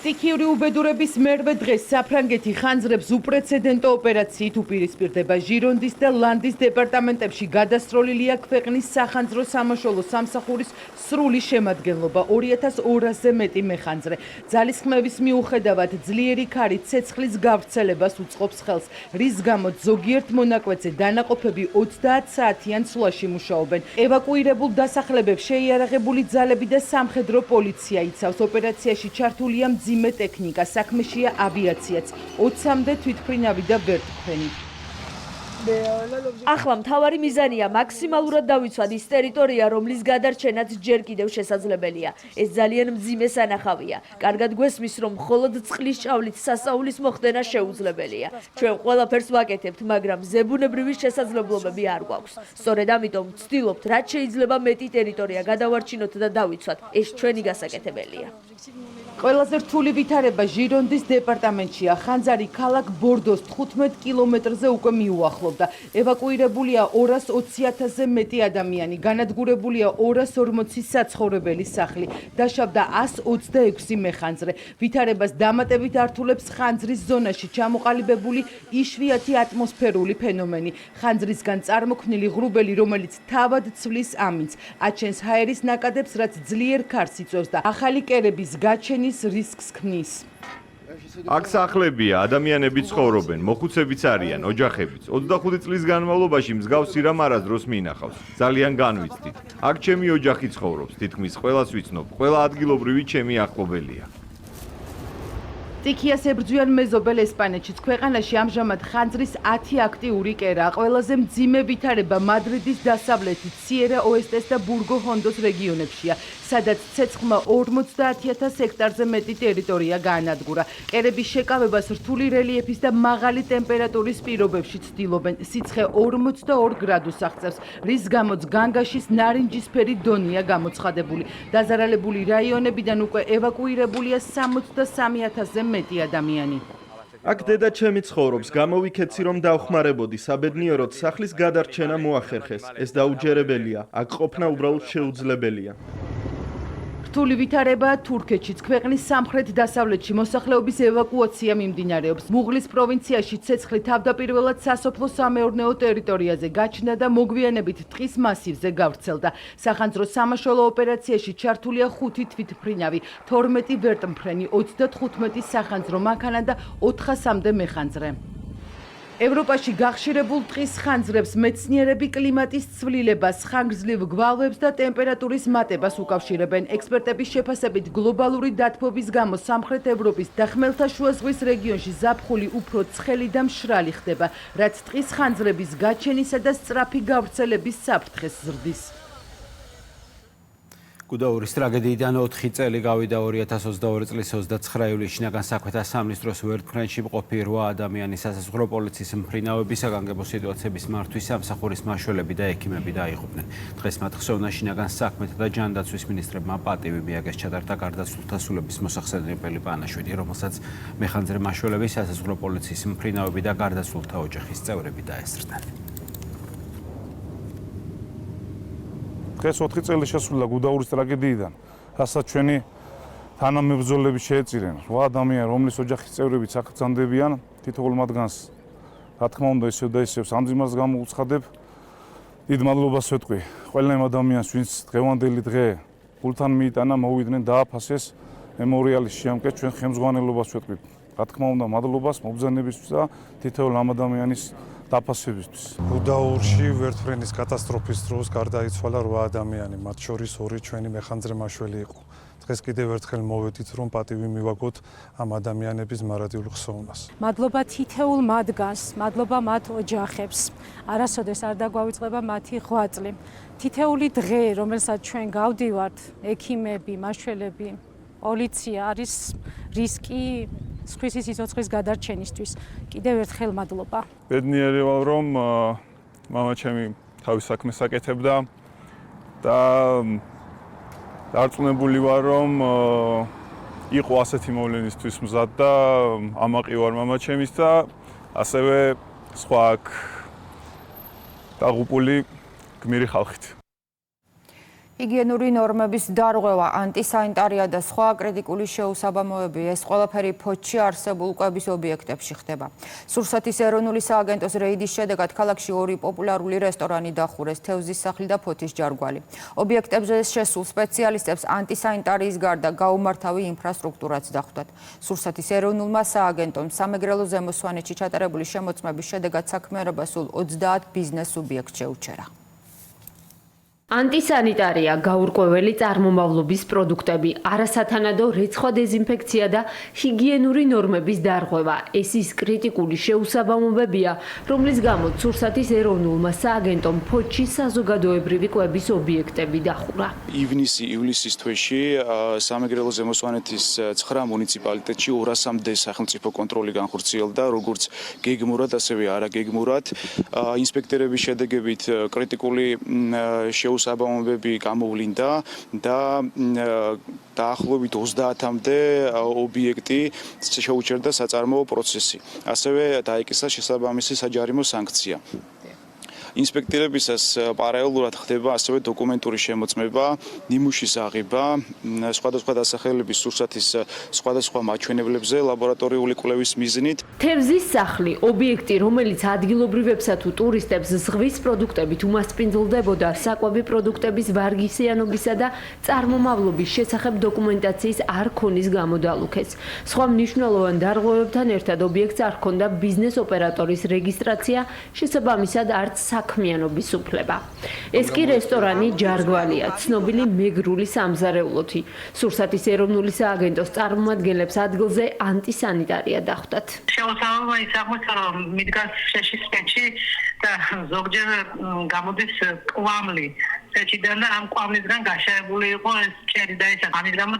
სტიქიური უბედურების მერვე დღეს საფრანგეთი ხანძრებს უპრეცედენტო ოპერაციით უპირისპირდება. ჟირონდის და ლანდის დეპარტამენტებში გადასროლილია ქვეყნის სახანძრო სამაშველო სამსახურის სრული შემადგენლობა, 2200-ზე მეტი მეხანძრე. ძალისხმევის მიუხედავად ძლიერი ქარი ცეცხლის გავრცელებას უწყობს ხელს, რის გამოც ზოგიერთ მონაკვეთზე დანაყოფები 30 საათიან ცვლაში მუშაობენ. ევაკუირებულ დასახლებებს შეიარაღებული ძალები და სამხედრო პოლიცია იცავს. ოპერაციაში ჩართულია მძიმე ტექნიკა, საქმეშია ავიაციაც, 20-მდე თვითმფრინავი და ვერტმფრენი. ახლა მთავარი მიზანია მაქსიმალურად დავიცვათ ის ტერიტორია, რომლის გადარჩენაც ჯერ კიდევ შესაძლებელია. ეს ძალიან მძიმე სანახავია. კარგად გვესმის, რომ მხოლოდ წყლის ჭავლით სასაულის მოხდენა შეუძლებელია. ჩვენ ყველაფერს ვაკეთებთ, მაგრამ ზებუნებრივი შესაძლებლობები არ გვაქვს. სწორედ ამიტომ ვცდილობთ, რაც შეიძლება მეტი ტერიტორია გადავარჩინოთ და დავიცვათ. ეს ჩვენი გასაკეთებელია. ყველაზე რთული ვითარება ჟირონდის დეპარტამენტშია. ხანძარი ქალაქ ბორდოს 15 კილომეტრზე უკვე მიუახლოვდა. ევაკუირებულია 220,000-ზე მეტი ადამიანი. განადგურებულია 240 საცხოვრებელი სახლი. დაშავდა 126 მეხანძრე. ვითარებას დამატებით ართულებს ხანძრის ზონაში ჩამოყალიბებული იშვიათი ატმოსფერული ფენომენი. ხანძრისგან წარმოქმნილი ღრუბელი, რომელიც თავად ცვლის ამინდს, აჩენს ჰაერის ნაკადებს, რაც ძლიერ ქარს იწვევს და ახალი კერების გაჩენის რისკს ქმნის. აქ სახლებია, ადამიანები ცხოვრობენ, მოხუცებიც არიან, ოჯახებიც. 25 წლის განმავლობაში მსგავსი რამ არასდროს მინახავს. ძალიან განვიცდით. აქ ჩემი ოჯახი ცხოვრობს, თითქმის ყველას ვიცნობ, ყველა ადგილობრივი ჩემი ახლობელია. სტიქიას ებრძვიან მეზობელ ესპანეთშიც. ქვეყანაში ამჟამად ხანძრის 10 აქტიური კერაა. ყველაზე მძიმე ვითარება მადრიდის დასავლეთით, სიერა-ოესტეს და ბურგო-ჰონდოს რეგიონებშია, სადაც ცეცხლმა 50,000 ჰექტარზე მეტი ტერიტორია გაანადგურა. კერების შეკავებას რთული რელიეფის და მაღალი ტემპერატურის პირობებში ცდილობენ. სიცხე 42 გრადუსს აღწევს, რის გამოც განგაშის ნარინჯისფერი დონია გამოცხადებული. დაზარალებული რაიონებიდან უკვე ევაკუირებულია 63,000-ზე მეტი ადამიანი. აქ დედა ჩემი ცხოვრობს, გამოვიქეცი რომ დავხმარებოდი საბედნიეროდ სახლის გადარჩენა მოახერხეს. ეს დაუჯერებელია, აქ ყოფნა უბრალოდ შეუძლებელია. რთული ვითარება თურქეთშიც ქვეყნის სამხრეთ-დასავლეთში მოსახლეობის ევაკუაცია მიმდინარეობს. მუღლის პროვინციაში ცეცხლი თავდაპირველად სასოფლო-სამეურნეო ტერიტორიაზე გაჩნდა და მოგვიანებით ტყის მასივზე გავრცელდა. სახანძრო სამაშველო ოპერაციაში ჩართულია 5 თვითმფრინავი, 12 ვერტმფრენი, 35 სახანძრო მანქანა და 400-მდე მეხანძრე. ევროპაში გახშირებულ ტყის ხანძრებს მეცნიერები კლიმატის ცვლილებას, ხანგრძლივ გვალვებს და ტემპერატურის მატებას უკავშირებენ. ექსპერტების შეფასებით გლობალური დათბობის გამო სამხრეთ ევროპის და ხმელთაშუა ზღვის რეგიონში ზაფხული უფრო ცხელი და მშრალი ხდება, რაც ტყის ხანძრების გაჩენისა და სწრაფი გავრცელების საფრთხეს ზრდის. გუდაურის ტრაგედიიდან 4 წელი გავიდა 2022 წლის 29 ივლისში შინაგან საქმეთა სამინისტროს ვერტმფრენში მყოფი 8 ადამიანის სასაზღვრო პოლიციის მფრინავების საგანგებო სიტუაციების მართვის სამსახურის მაშველები და ექიმები დაიღუპნენ. დღეს მათ ხსოვნა შინაგან საქმეთა და ჯანდაცვის მინისტრებმა პატივი მიაგეს ჩატარდა გარდაცვლილთა სულების მოსახსენებელი პანაშვიდი, რომელსაც მეხანძრე მაშველები, სასაზღვრო პოლიციის მფრინავები და გარდაცვლილთა ოჯახის წევრები დაესწრნენ. დღეს 4 წელი შესულა გუდაურის ტრაგედიიდან, რასაც ჩვენი თანამებრძოლები შეეწირნენ. 8 ადამიანი, რომლის ოჯახის წევრებიც აღგზავნდებიან, თითოეულ მათგანს, რა თქმა უნდა, ისევ და ისევ სამძიმარს გამოვუცხადებ. დიდ მადლობას ვეთქვი ყველა იმ ადამიანს, ვინც დღევანდელი დღე გულთან მიიტანა, მოვიდნენ, დააფასეს მემორიალის შეამკეთ, ჩვენ ხელმძღვანელობას ვეთქვი. რა თქმა უნდა, მადლობას მობრძანებისთვის და თითოეულ ამ ადამიანის დაფასებისთვის. გუდაურში ვერტმფრენის კატასტროფის დროს გარდაიცვალა 8 ადამიანი, მათ შორის 2 ჩვენი მეხანძრე მაშველი იყო. დღეს კიდევ ერთხელ მოვედით, რომ პატივი მივაგოთ ამ ადამიანების მარადიულ ხსოვნას. მადლობა თითოეულ მათგანს, მადლობა მათ ოჯახებს. არასოდეს არ დაგვავიწყდება მათი ღვაწლი. თითოეული დღე, რომელსაც ჩვენ გავდივართ, ექიმები, მაშველები, პოლიცია არის რისკი სხვისი სიცოცხლის გადარჩენისთვის. კიდევ ერთხელ მადლობა. ბედნიერი ვარ, რომ მამა ჩემი თავის საქმეს აკეთებდა და დარწმუნებული ვარ, რომ იყო ასეთი მოვლენისთვის მზად და ამაყი ვარ მამა ჩემის და ასევე სხვა აქ დაღუპული გმირი ხალხით. ჰიგიენური ნორმების დარღვევა, ანტისანიტარია და სხვა კრიტიკული შეუსაბამოები, ეს ყველაფერი ფოთში არსებულ კვების ობიექტებში ხდება. სურსათის ეროვნული სააგენტოს რეიდის შედეგად ქალაქში 2 პოპულარული რესტორანი დახურეს, თევზის სახლი და ფოთის ჯარგვალი. ობიექტებზე შესულ სპეციალისტებს ანტისანიტარიის გარდა გაუმართავი ინფრასტრუქტურაც დახვდათ. სურსათის ეროვნულმა სააგენტომ სამეგრელო ზემო სვანეთში ჩატარებული შემოწმების შედეგად საქმიანობა სულ 30 ბიზნეს სუბიექტს შეუჩერა. ანტისანიტარია, გაურკვეველი წარმომავლობის პროდუქტები, არასათანადო რეცხვა დეზინფექცია და ჰიგიენური ნორმების დარღვევა. ეს ის კრიტიკული შეუსაბამობებია, რომლის გამოც სურსათის ეროვნულმა სააგენტომ ფოთში საზოგადოებრივი კვების ობიექტები დახურა. ივნისი-ივლისის თვეში სამეგრელო ზემო სვანეთის 9 მუნიციპალიტეტში 200-მდე სახელმწიფო კონტროლი განხორციელდა, როგორც გეგმურად, ასევე არაგეგმურად. ინსპექტორების შედეგებით კრიტიკული საბამობები გამოვლინდა და დაახლოებით 30-მდე ობიექტი შეუჩერდა საწარმოო პროცესი. ასევე დაიკისრა შესაბამისი საჯარიმო სანქცია. ინსპექტორებისას პარალელურად ხდება ასევე დოკუმენტური შემოწმება, ნიმუშის აღება, სხვადასხვა დასახელების სურსათის სხვადასხვა მაჩვენებლებზე ლაბორატორიული კვლევის მიზნით. თევზის სახლი, ობიექტი, რომელიც ადგილობრივებსა თუ ტურისტებს ზღვის პროდუქტებით უმასპინძლდებოდა, საკვები პროდუქტების ვარგისიანობისა და წარმომავლობის შესახებ დოკუმენტაციის არ ქონის გამო დალუქეს. სხვა მნიშვნელოვან დარღვევებთან ერთად ობიექტს არ ჰქონდა ბიზნეს ოპერატორის რეგისტრაცია, შესაბამისად არც საქმიანობის უფლება. ეს კი რესტორანი ჯარგვალია, ცნობილი მეგრული სამზარეულოთი. სურსათის ეროვნული სააგენტოს წარმომადგენლებს ადგილზე ანტისანიტარია დახვდათ. შეუსაბამოა ის აღმოჩნდა, რომ მიდგას შეშის პეჩი და ზოგჯერ გამოდის კვამლი. პეჩიდან და ამ კვამლისგან გაშენებული იყო ეს ჭერი და ეს ამის გამო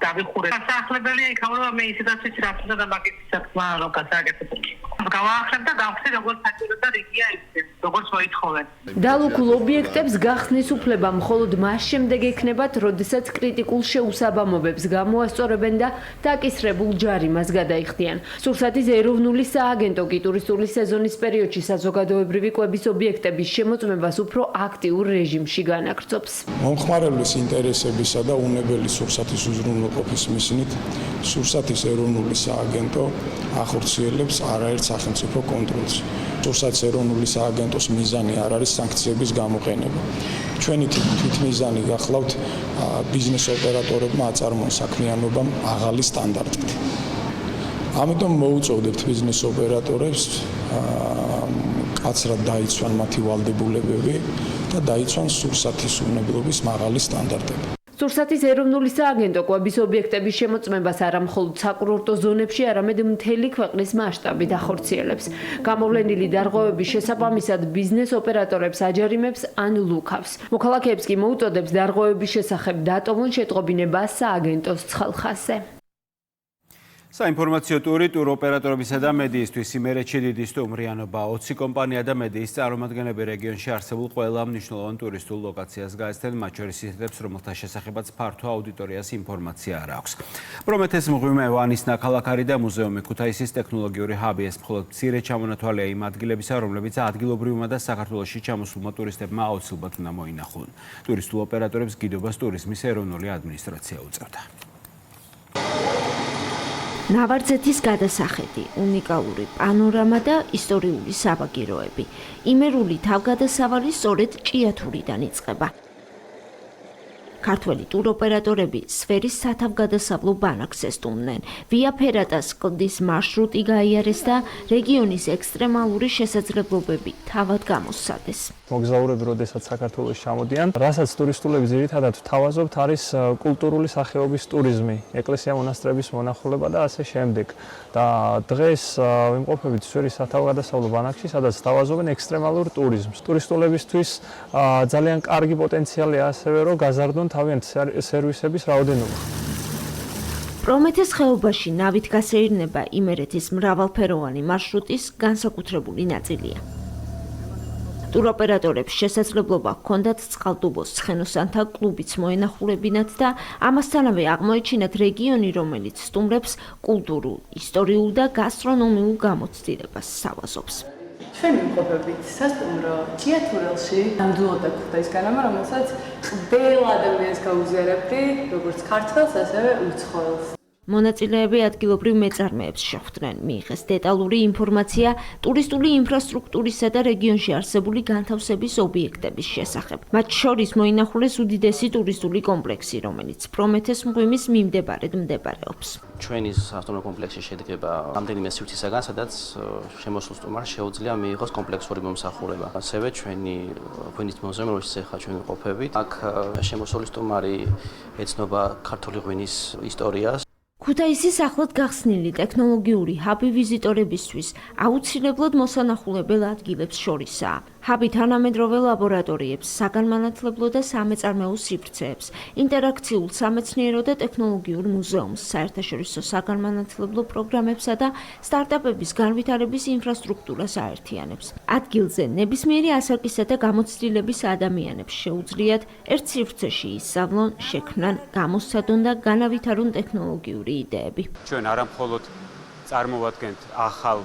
დავიხურე. სასახლებელია იქაურობა მე ისედაც ვიცი რა თქმა უნდა მაგის საქმე რომ გასააკეთებელი. გავაახლებ და გავხსნი როგორც საჭირო და რიგია ის. როგორც მოითხოვენ. დალუქულ ობიექტებს გახსნის უფლება მხოლოდ მას შემდეგ ექნებათ, როდესაც კრიტიკულ შეუსაბამობებს გამოასწორებენ და დაკისრებულ ჯარიმას გადაიხდიან. სურსათის ეროვნული სააგენტო კი ტურისტული სეზონის პერიოდში საზოგადოებრივი კვების ობიექტების შემოწმებას უფრო აქტიურ რეჟიმში განაგრძობს. მომხმარებლის ინტერესებისა და უნებელი სურსათის უზრუნველყოფის მიზნით სურსათის ეროვნული სააგენტო ახორციელებს არაერთ სახელმწიფო კონტროლს. სურსათის ეროვნული სააგენტოს მიზანი არ არის სანქციების გამოყენება. ჩვენი თვითმიზანი გახლავთ ბიზნეს ოპერატორებმა აწარმოონ საქმიანობამ აღალი სტანდარტით. ამიტომ მოუწევდებთ ბიზნეს ოპერატორებს კაცრად დაიცვან მათი ვალდებულებები და დაიცვან სურსათის უნებლობის მაღალი სტანდარტები. სურსათის ეროვნული სააგენტო კვების ობიექტების შემოწმებას არა მხოლოდ საკურორტო ზონებში, არამედ მთელი ქვეყნის მასშტაბით ახორციელებს. გამოვლენილი დარღვევების შესაბამისად ბიზნეს ოპერატორებს აჯარიმებს ან ლუქავს. მოქალაქეებს კი მოუწოდებს დარღვევების შესახებ დატოვონ შეტყობინება სააგენტოს ცხელხაზე. საინფორმაციო ტური ტუროპერატორებისა და მედიისთვის იმერეთში დიდი სტუმრიანობა 20 კომპანია და მედიის წარმომადგენლები რეგიონში არსებულ ყველა მნიშვნელოვან ტურისტულ ლოკაციას გაეცდნენ, მათ შორის ისეთებს, რომელთა შესახებაც ფართო აუდიტორიას ინფორმაცია არ აქვს. პრომეთეს მღვიმე ვანის ნაქალაქარი და მუზეუმი ქუთაისის ტექნოლოგიური ჰაბი ეს მხოლოდ მცირე ჩამონათვალია იმ ადგილებისა, რომლებიც ადგილობრივმა და საქართველოში ჩამოსულმა ტურისტებმა აუცილებლად უნდა მოინახონ. ტურისტულ ოპერატორებს გიდობას ტურიზმის ეროვნული ადმინისტრაცია უწევდა. ნავარძეთის გადასახედი, უნიკალური პანორამა და ისტორიული საბაგიროები. იმერული თავგადასავალი სწორედ ჭიათურიდან იწყება. ქართველი ტუროპერატორები სფერის სათავგადასავლო ბანაკს ესტუმნენ. ვია ფერატას კლდის მარშრუტი გაიარეს და რეგიონის ექსტრემალური შესაძლებლობები თავად გამოსცადეს. მოგზაურები, როდესაც საქართველოს ჩამოდიან, რასაც ტურისტულები ძირითადად ვთავაზობთ, არის კულტურული სახეობის ტურიზმი, ეკლესია მონასტრების მონახულება და ასე შემდეგ. და დღეს ვიმყოფებით სფერის სათავგადასავლო ბანაკში, სადაც ვთავაზობენ ექსტრემალურ ტურიზმს. ტურისტულებისთვის ძალიან კარგი პოტენციალია ასევე, რომ გაზარდონ თავიანთ სერვისების რაოდენობა. პრომეთეს ხეობაში ნავით გასეირნება იმერეთის მრავალფეროვანი მარშრუტის განსაკუთრებული ნაწილია. ტუროპერატორებს შესაძლებლობა ჰქონდათ წყალტუბოს ცხენოსანთა კლუბიც მოენახულებინათ და ამასთანავე აღმოეჩინათ რეგიონი, რომელიც სტუმრებს კულტურულ, ისტორიულ და გასტრონომიულ გამოცდილებას სთავაზობს. ჩვენ ვიმყოფებით სასტუმრო ჭიათურელში, ნამდვილად ქუთაისგანაა, რომელსაც ყველა ადამიანს გაუზიარებდი, როგორც ქართველს, ასევე უცხოელს. მონაწილეები ადგილობრივ მეწარმეებს შეხვდნენ, მიიღეს დეტალური ინფორმაცია ტურისტული ინფრასტრუქტურისა და რეგიონში არსებული განთავსების ობიექტების შესახებ. მათ შორის მოინახულეს უდიდესი ტურისტული კომპლექსი, რომელიც პრომეთეს მღვიმის მიმდებარედ მდებარეობს. ჩვენი სასტუმრო კომპლექსი შედგება რამდენიმე სივრცისაგან, სადაც შემოსულ სტუმარს შეუძლია მიიღოს კომპლექსური მომსახურება. ასევე ჩვენი ღვინის მუზეუმი, რომელშიც ახლა ჩვენ ვიმყოფებით, აქ შემოსული სტუმარი ეცნობა ქართული ღვინის ისტორიას. ქუთაისის ახლად გახსნილი ტექნოლოგიური ჰაბი ვიზიტორებისთვის აუცილებლად მოსანახულებელ ადგილებს შორისაა. ჰაბი თანამედროვე ლაბორატორიებს, საგანმანათლებლო და სამეწარმეო სივრცეებს, ინტერაქციულ სამეცნიერო და ტექნოლოგიურ მუზეუმს, საერთაშორისო საგანმანათლებლო პროგრამებსა და სტარტაპების განვითარების ინფრასტრუქტურას აერთიანებს. ადგილზე ნებისმიერი ასაკისა და გამოცდილების ადამიანებს შეუძლიათ ერთ სივრცეში ისწავლონ, შექმნან, გამოსცადონ და განავითარონ ტექნოლოგიური იდეები. ჩვენ არა მხოლოდ წარმოვადგენთ ახალ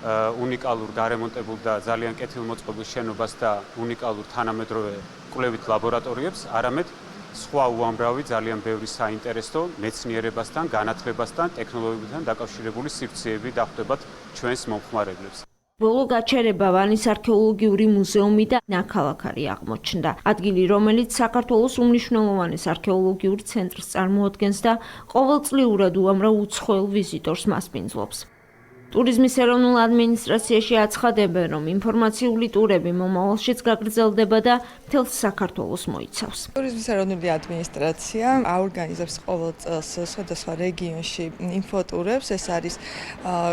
უნიკალურ გარემონტებულ და ძალიან კეთილმოწყობილ შენობას და უნიკალურ თანამედროვე კვლევით ლაბორატორიებს, არამედ სხვა უამრავი ძალიან ბევრი საინტერესო მეცნიერებასთან, განათლებასთან, ტექნოლოგიებთან დაკავშირებული სივრცეები დახვდებათ ჩვენს მომხმარებლებს. ბოლო გაჩერება ვანის არქეოლოგიური მუზეუმი და ნაქალაქარი აღმოჩნდა. ადგილი, რომელიც საქართველოს უმნიშვნელოვანეს არქეოლოგიურ ცენტრს წარმოადგენს და ყოველწლიურად უამრავ უცხოელ ვიზიტორს მასპინძლობს. ტურიზმის ეროვნულ ადმინისტრაციაში აცხადებენ, რომ ინფორმაციული ტურები მომავალშიც გაგრძელდება და მთელს საქართველოს მოიცავს. ტურიზმის ეროვნული ადმინისტრაცია აორგანიზებს ყოველ წელს სხვადასხვა რეგიონში ინფოტურებს. ეს არის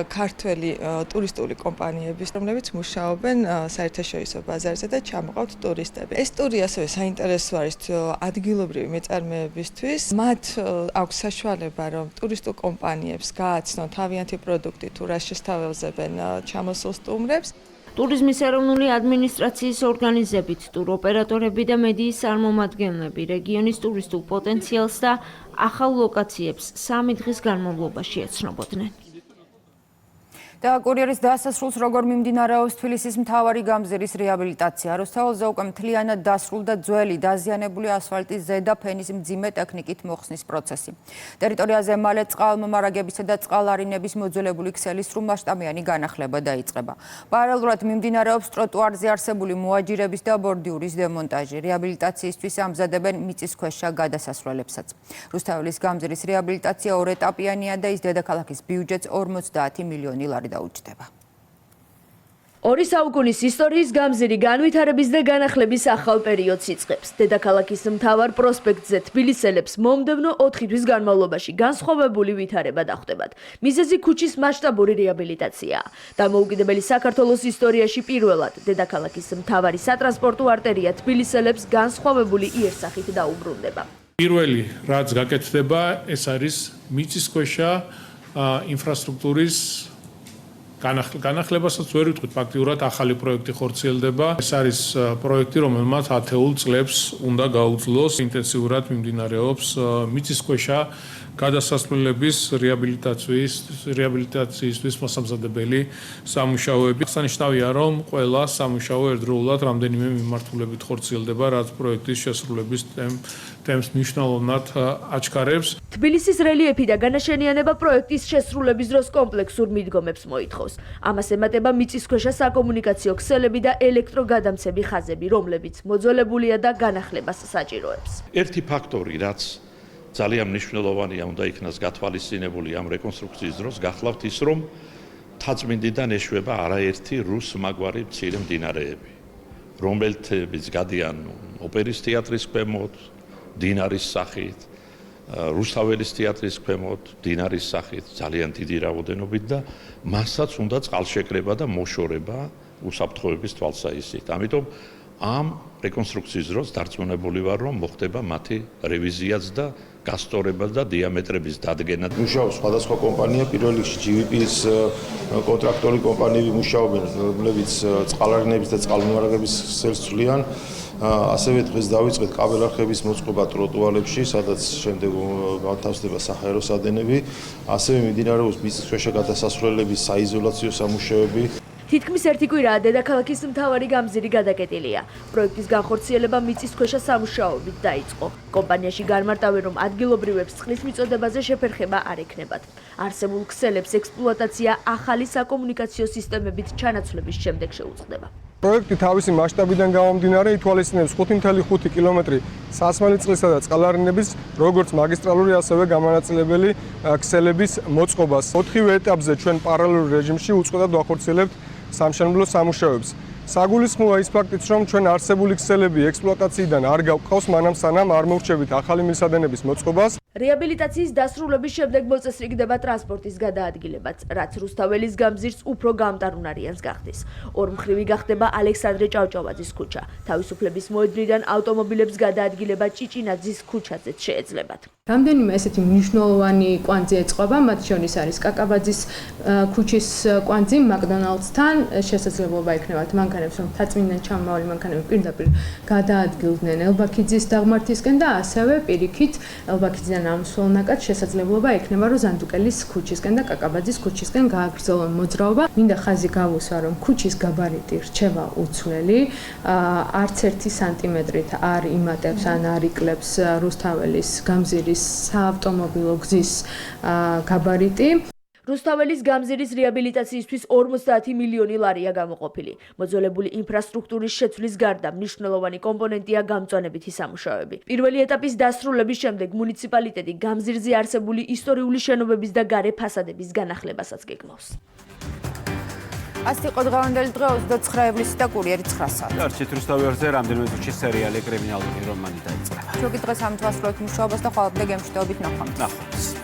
ქართველი ტურისტული კომპანიების, რომლებიც მუშაობენ საერთაშორისო ბაზარზე და ჩამოყავთ ტურისტები. ეს ტური ასევე საინტერესო არის ადგილობრივი მეწარმეებისთვის. მათ აქვს საშუალება, რომ ტურისტულ კომპანიებს გააცნონ თავიანთი პროდუქტი თუ რა შესთავაზებენ ჩამოსულ სტუმრებს. ტურიზმის ეროვნული ადმინისტრაციის ორგანიზებით ტურ ოპერატორები და მედიის წარმომადგენლები რეგიონის ტურისტულ პოტენციალს და ახალ ლოკაციებს 3 დღის განმავლობაში ეცნობოდნენ. და კურიერის დასასრულს როგორ მიმდინარეობს თბილისის მთავარი გამზირის რეაბილიტაცია. რუსთაველზე უკვე მთლიანად დასრულდა ძველი დაზიანებული ასფალტის ზედა ფენის მძიმე ტექნიკით მოხსნის პროცესი. ტერიტორიაზე მალე წყალმომარაგებისა და წყალარინების მოძველებული ქსელის სრულმასშტაბიანი განახლება დაიწყება. პარალელურად მიმდინარეობს ტროტუარზე არსებული მოაჯირების და ბორდიურის დემონტაჟი. რეაბილიტაციისთვის ამზადებენ მიწისქვეშა გადასასვლელებსაც. რუსთაველის გამზირის რეაბილიტაცია 2 ეტაპიანია და ის დედაქალაქის ბიუჯეტს 50 მილიონი ლარი დაუჯდება. 2 საუკუნის ისტორიის გამზირი განვითარების და განახლების ახალ პერიოდს იწყებს. დედაქალაქის მთავარ პროსპექტზე თბილისელებს მომდევნო 4 თვის განმავლობაში განსხვავებული ვითარება დახვდებათ. მიზეზი ქუჩის მასშტაბური რეაბილიტაციაა. დამოუკიდებელი საქართველოს ისტორიაში პირველად დედაქალაქის მთავარი სატრანსპორტო არტერია თბილისელებს განსხვავებული იერსახით დაუბრუნდება. პირველი რაც გაკეთდება, ეს არის მიწისქვეშა ინფრასტრუქტურის განახლებასაც ვერ ვიტყვით, ფაქტიურად ახალი პროექტი ხორციელდება. ეს არის პროექტი, რომელმაც 10 წლებს უნდა გაუძლოს. ინტენსიურად მიმდინარეობს მიწისქვეშა გადასასვლელების რეაბილიტაციისთვის მოსამზადებელი სამუშაოები. აღსანიშნავია, რომ ყველა სამუშაო ერთდროულად რამდენიმე მიმართულებით ხორციელდება, რაც პროექტის შესრულების ტემპს მნიშვნელოვნად აჩქარებს. თბილისის რელიეფი და განაშენიანება პროექტის შესრულების დროს კომპლექსურ მიდგომებს მოითხოვს. ამას ემატება მიწისქვეშა საკომუნიკაციო ქსელები და ელექტროგადამცემი ხაზები, რომლებიც მოძველებულია და განახლებას საჭიროებს. ერთი ფაქტორი, რაც ძალიან მნიშვნელოვანია, უნდა იქნას გათვალისწინებული ამ რეკონსტრუქციის დროს, გახლავთ ის, რომ თაწმინდიდან ეშვება არაერთი რუს მაგვარი მცირე მდინარეები, რომელთაც გადიან ოპერის თეატრის ქვემოთ, დინარის სახით, რუსთაველის თეატრის ქვემოთ, დინარის სახით, ძალიან დიდი რაოდენობით და მასაც უნდა წყალშეკრება და მოშორება უსაფრთხოების თვალსაჩინოებით. ამიტომ ამ რეკონსტრუქციის დროს დარწმუნებული ვარ, რომ მოხდება მათი რევიზიაც და გასწორება და დიამეტრების დადგენა. მუშაობს სხვადასხვა კომპანია, პირველ რიგში GVP-ის კონტრაქტორი კომპანიები მუშაობენ, რომლებიც წყალარინების და წყალმომარაგების ქსელს ცვლიან. ასევე დღეს დავიწყეთ კაბელარხების მოწყობა ტროტუარებში, სადაც შემდეგ განთავსდება საჰაერო სადენები. ასევე მიმდინარეობს მიწისქვეშა გადასასვლელების საიზოლაციო სამუშაოები. თითქმის 1 კვირაა დედაქალაქის მთავარი გამზირი გადაკეტილია. პროექტის განხორციელება მიწისქვეშა სამუშაოებით დაიწყო. კომპანიაში განმარტავენ, რომ ადგილობრივებს წყლის მიწოდებაზე შეფერხება არ ექნებათ. არსებულ ქსელებს ექსპლუატაცია ახალი საკომუნიკაციო სისტემებით ჩანაცვლების შემდეგ შეუწყდება. პროექტი თავისი მასშტაბიდან გამომდინარე ითვალისწინებს 5.5 კილომეტრი სასმელი წყლისა და წყალარინების, როგორც მაგისტრალური, ასევე გამანაწილებელი ქსელების მოწყობას. 4 ეტაპზე ჩვენ პარალელურ რეჟიმში უწყვეტად ვახორციელებთ სამშენებლო სამუშაოებს. საგულისხმოა ის ფაქტიც, რომ ჩვენ არსებული ქსელები ექსპლუატაციიდან არ გავყავს, მანამ სანამ არ მოვრჩებით ახალი მილსადენების მოწყობას. რეაბილიტაციის დასრულების შემდეგ მოწესრიგდება ტრანსპორტის გადაადგილებაც, რაც რუსთაველის გამზირს უფრო გამტარუნარიანს გახდის. ორმხრივი გახდება ალექსანდრე ჭავჭავაძის ქუჩა. თავისუფლების მოედნიდან ავტომობილებს გადაადგილება ჭიჭინაძის ქუჩაზეც შეეძლებათ. რამდენიმე ესეთი მნიშვნელოვანი კვანძი ეწყობა, მათ შორის არის კაკაბაძის ქუჩის კვანძი მაკდონალდსთან, შესაძლებლობა იქნებათ მანქანებს, რომ თაწმინდიდან ჩამავალი მანქანები პირდაპირ გადაადგილდნენ ელბაქიძის დაღმართისკენ და ასევე პირიქით ელბაქიძიდან ამსვლელ ნაკადს შესაძლებლობა ექნება, რომ ზანდუკელის ქუჩისკენ და კაკაბაძის ქუჩისკენ გააგრძელონ მოძრაობა. მინდა ხაზი გავუსვა, რომ ქუჩის გაბარიტი რჩება უცვლელი, არც 1 სანტიმეტრით არ იმატებს ან არ იკლებს რუსთაველის გამზირის საავტომობილო გზის გაბარიტი. რუსთაველის გამზირის რეაბილიტაციისთვის 50 მილიონი ლარია გამოყოფილი. მოძველებული ინფრასტრუქტურის შეცვლის გარდა მნიშვნელოვანი კომპონენტია გამწვანებითი სამუშაოები. პირველი ეტაპის დასრულების შემდეგ მუნიციპალიტეტი გამზირზე არსებული ისტორიული შენობების და გარე ფასადების განახლებასაც გეგმავს. ასეთი იყო დღევანდელი დღე 29 ივლისი და კურიერი 9 საათი. არჩით რუსთაველზე რამდენიმე წუთში სერიალი კრიმინალური რომანი დაიწყება. შევკითხეთ ამ თვალსაჩინო მუშაობას და ხვალ გემშვიდობით ნახვამდის.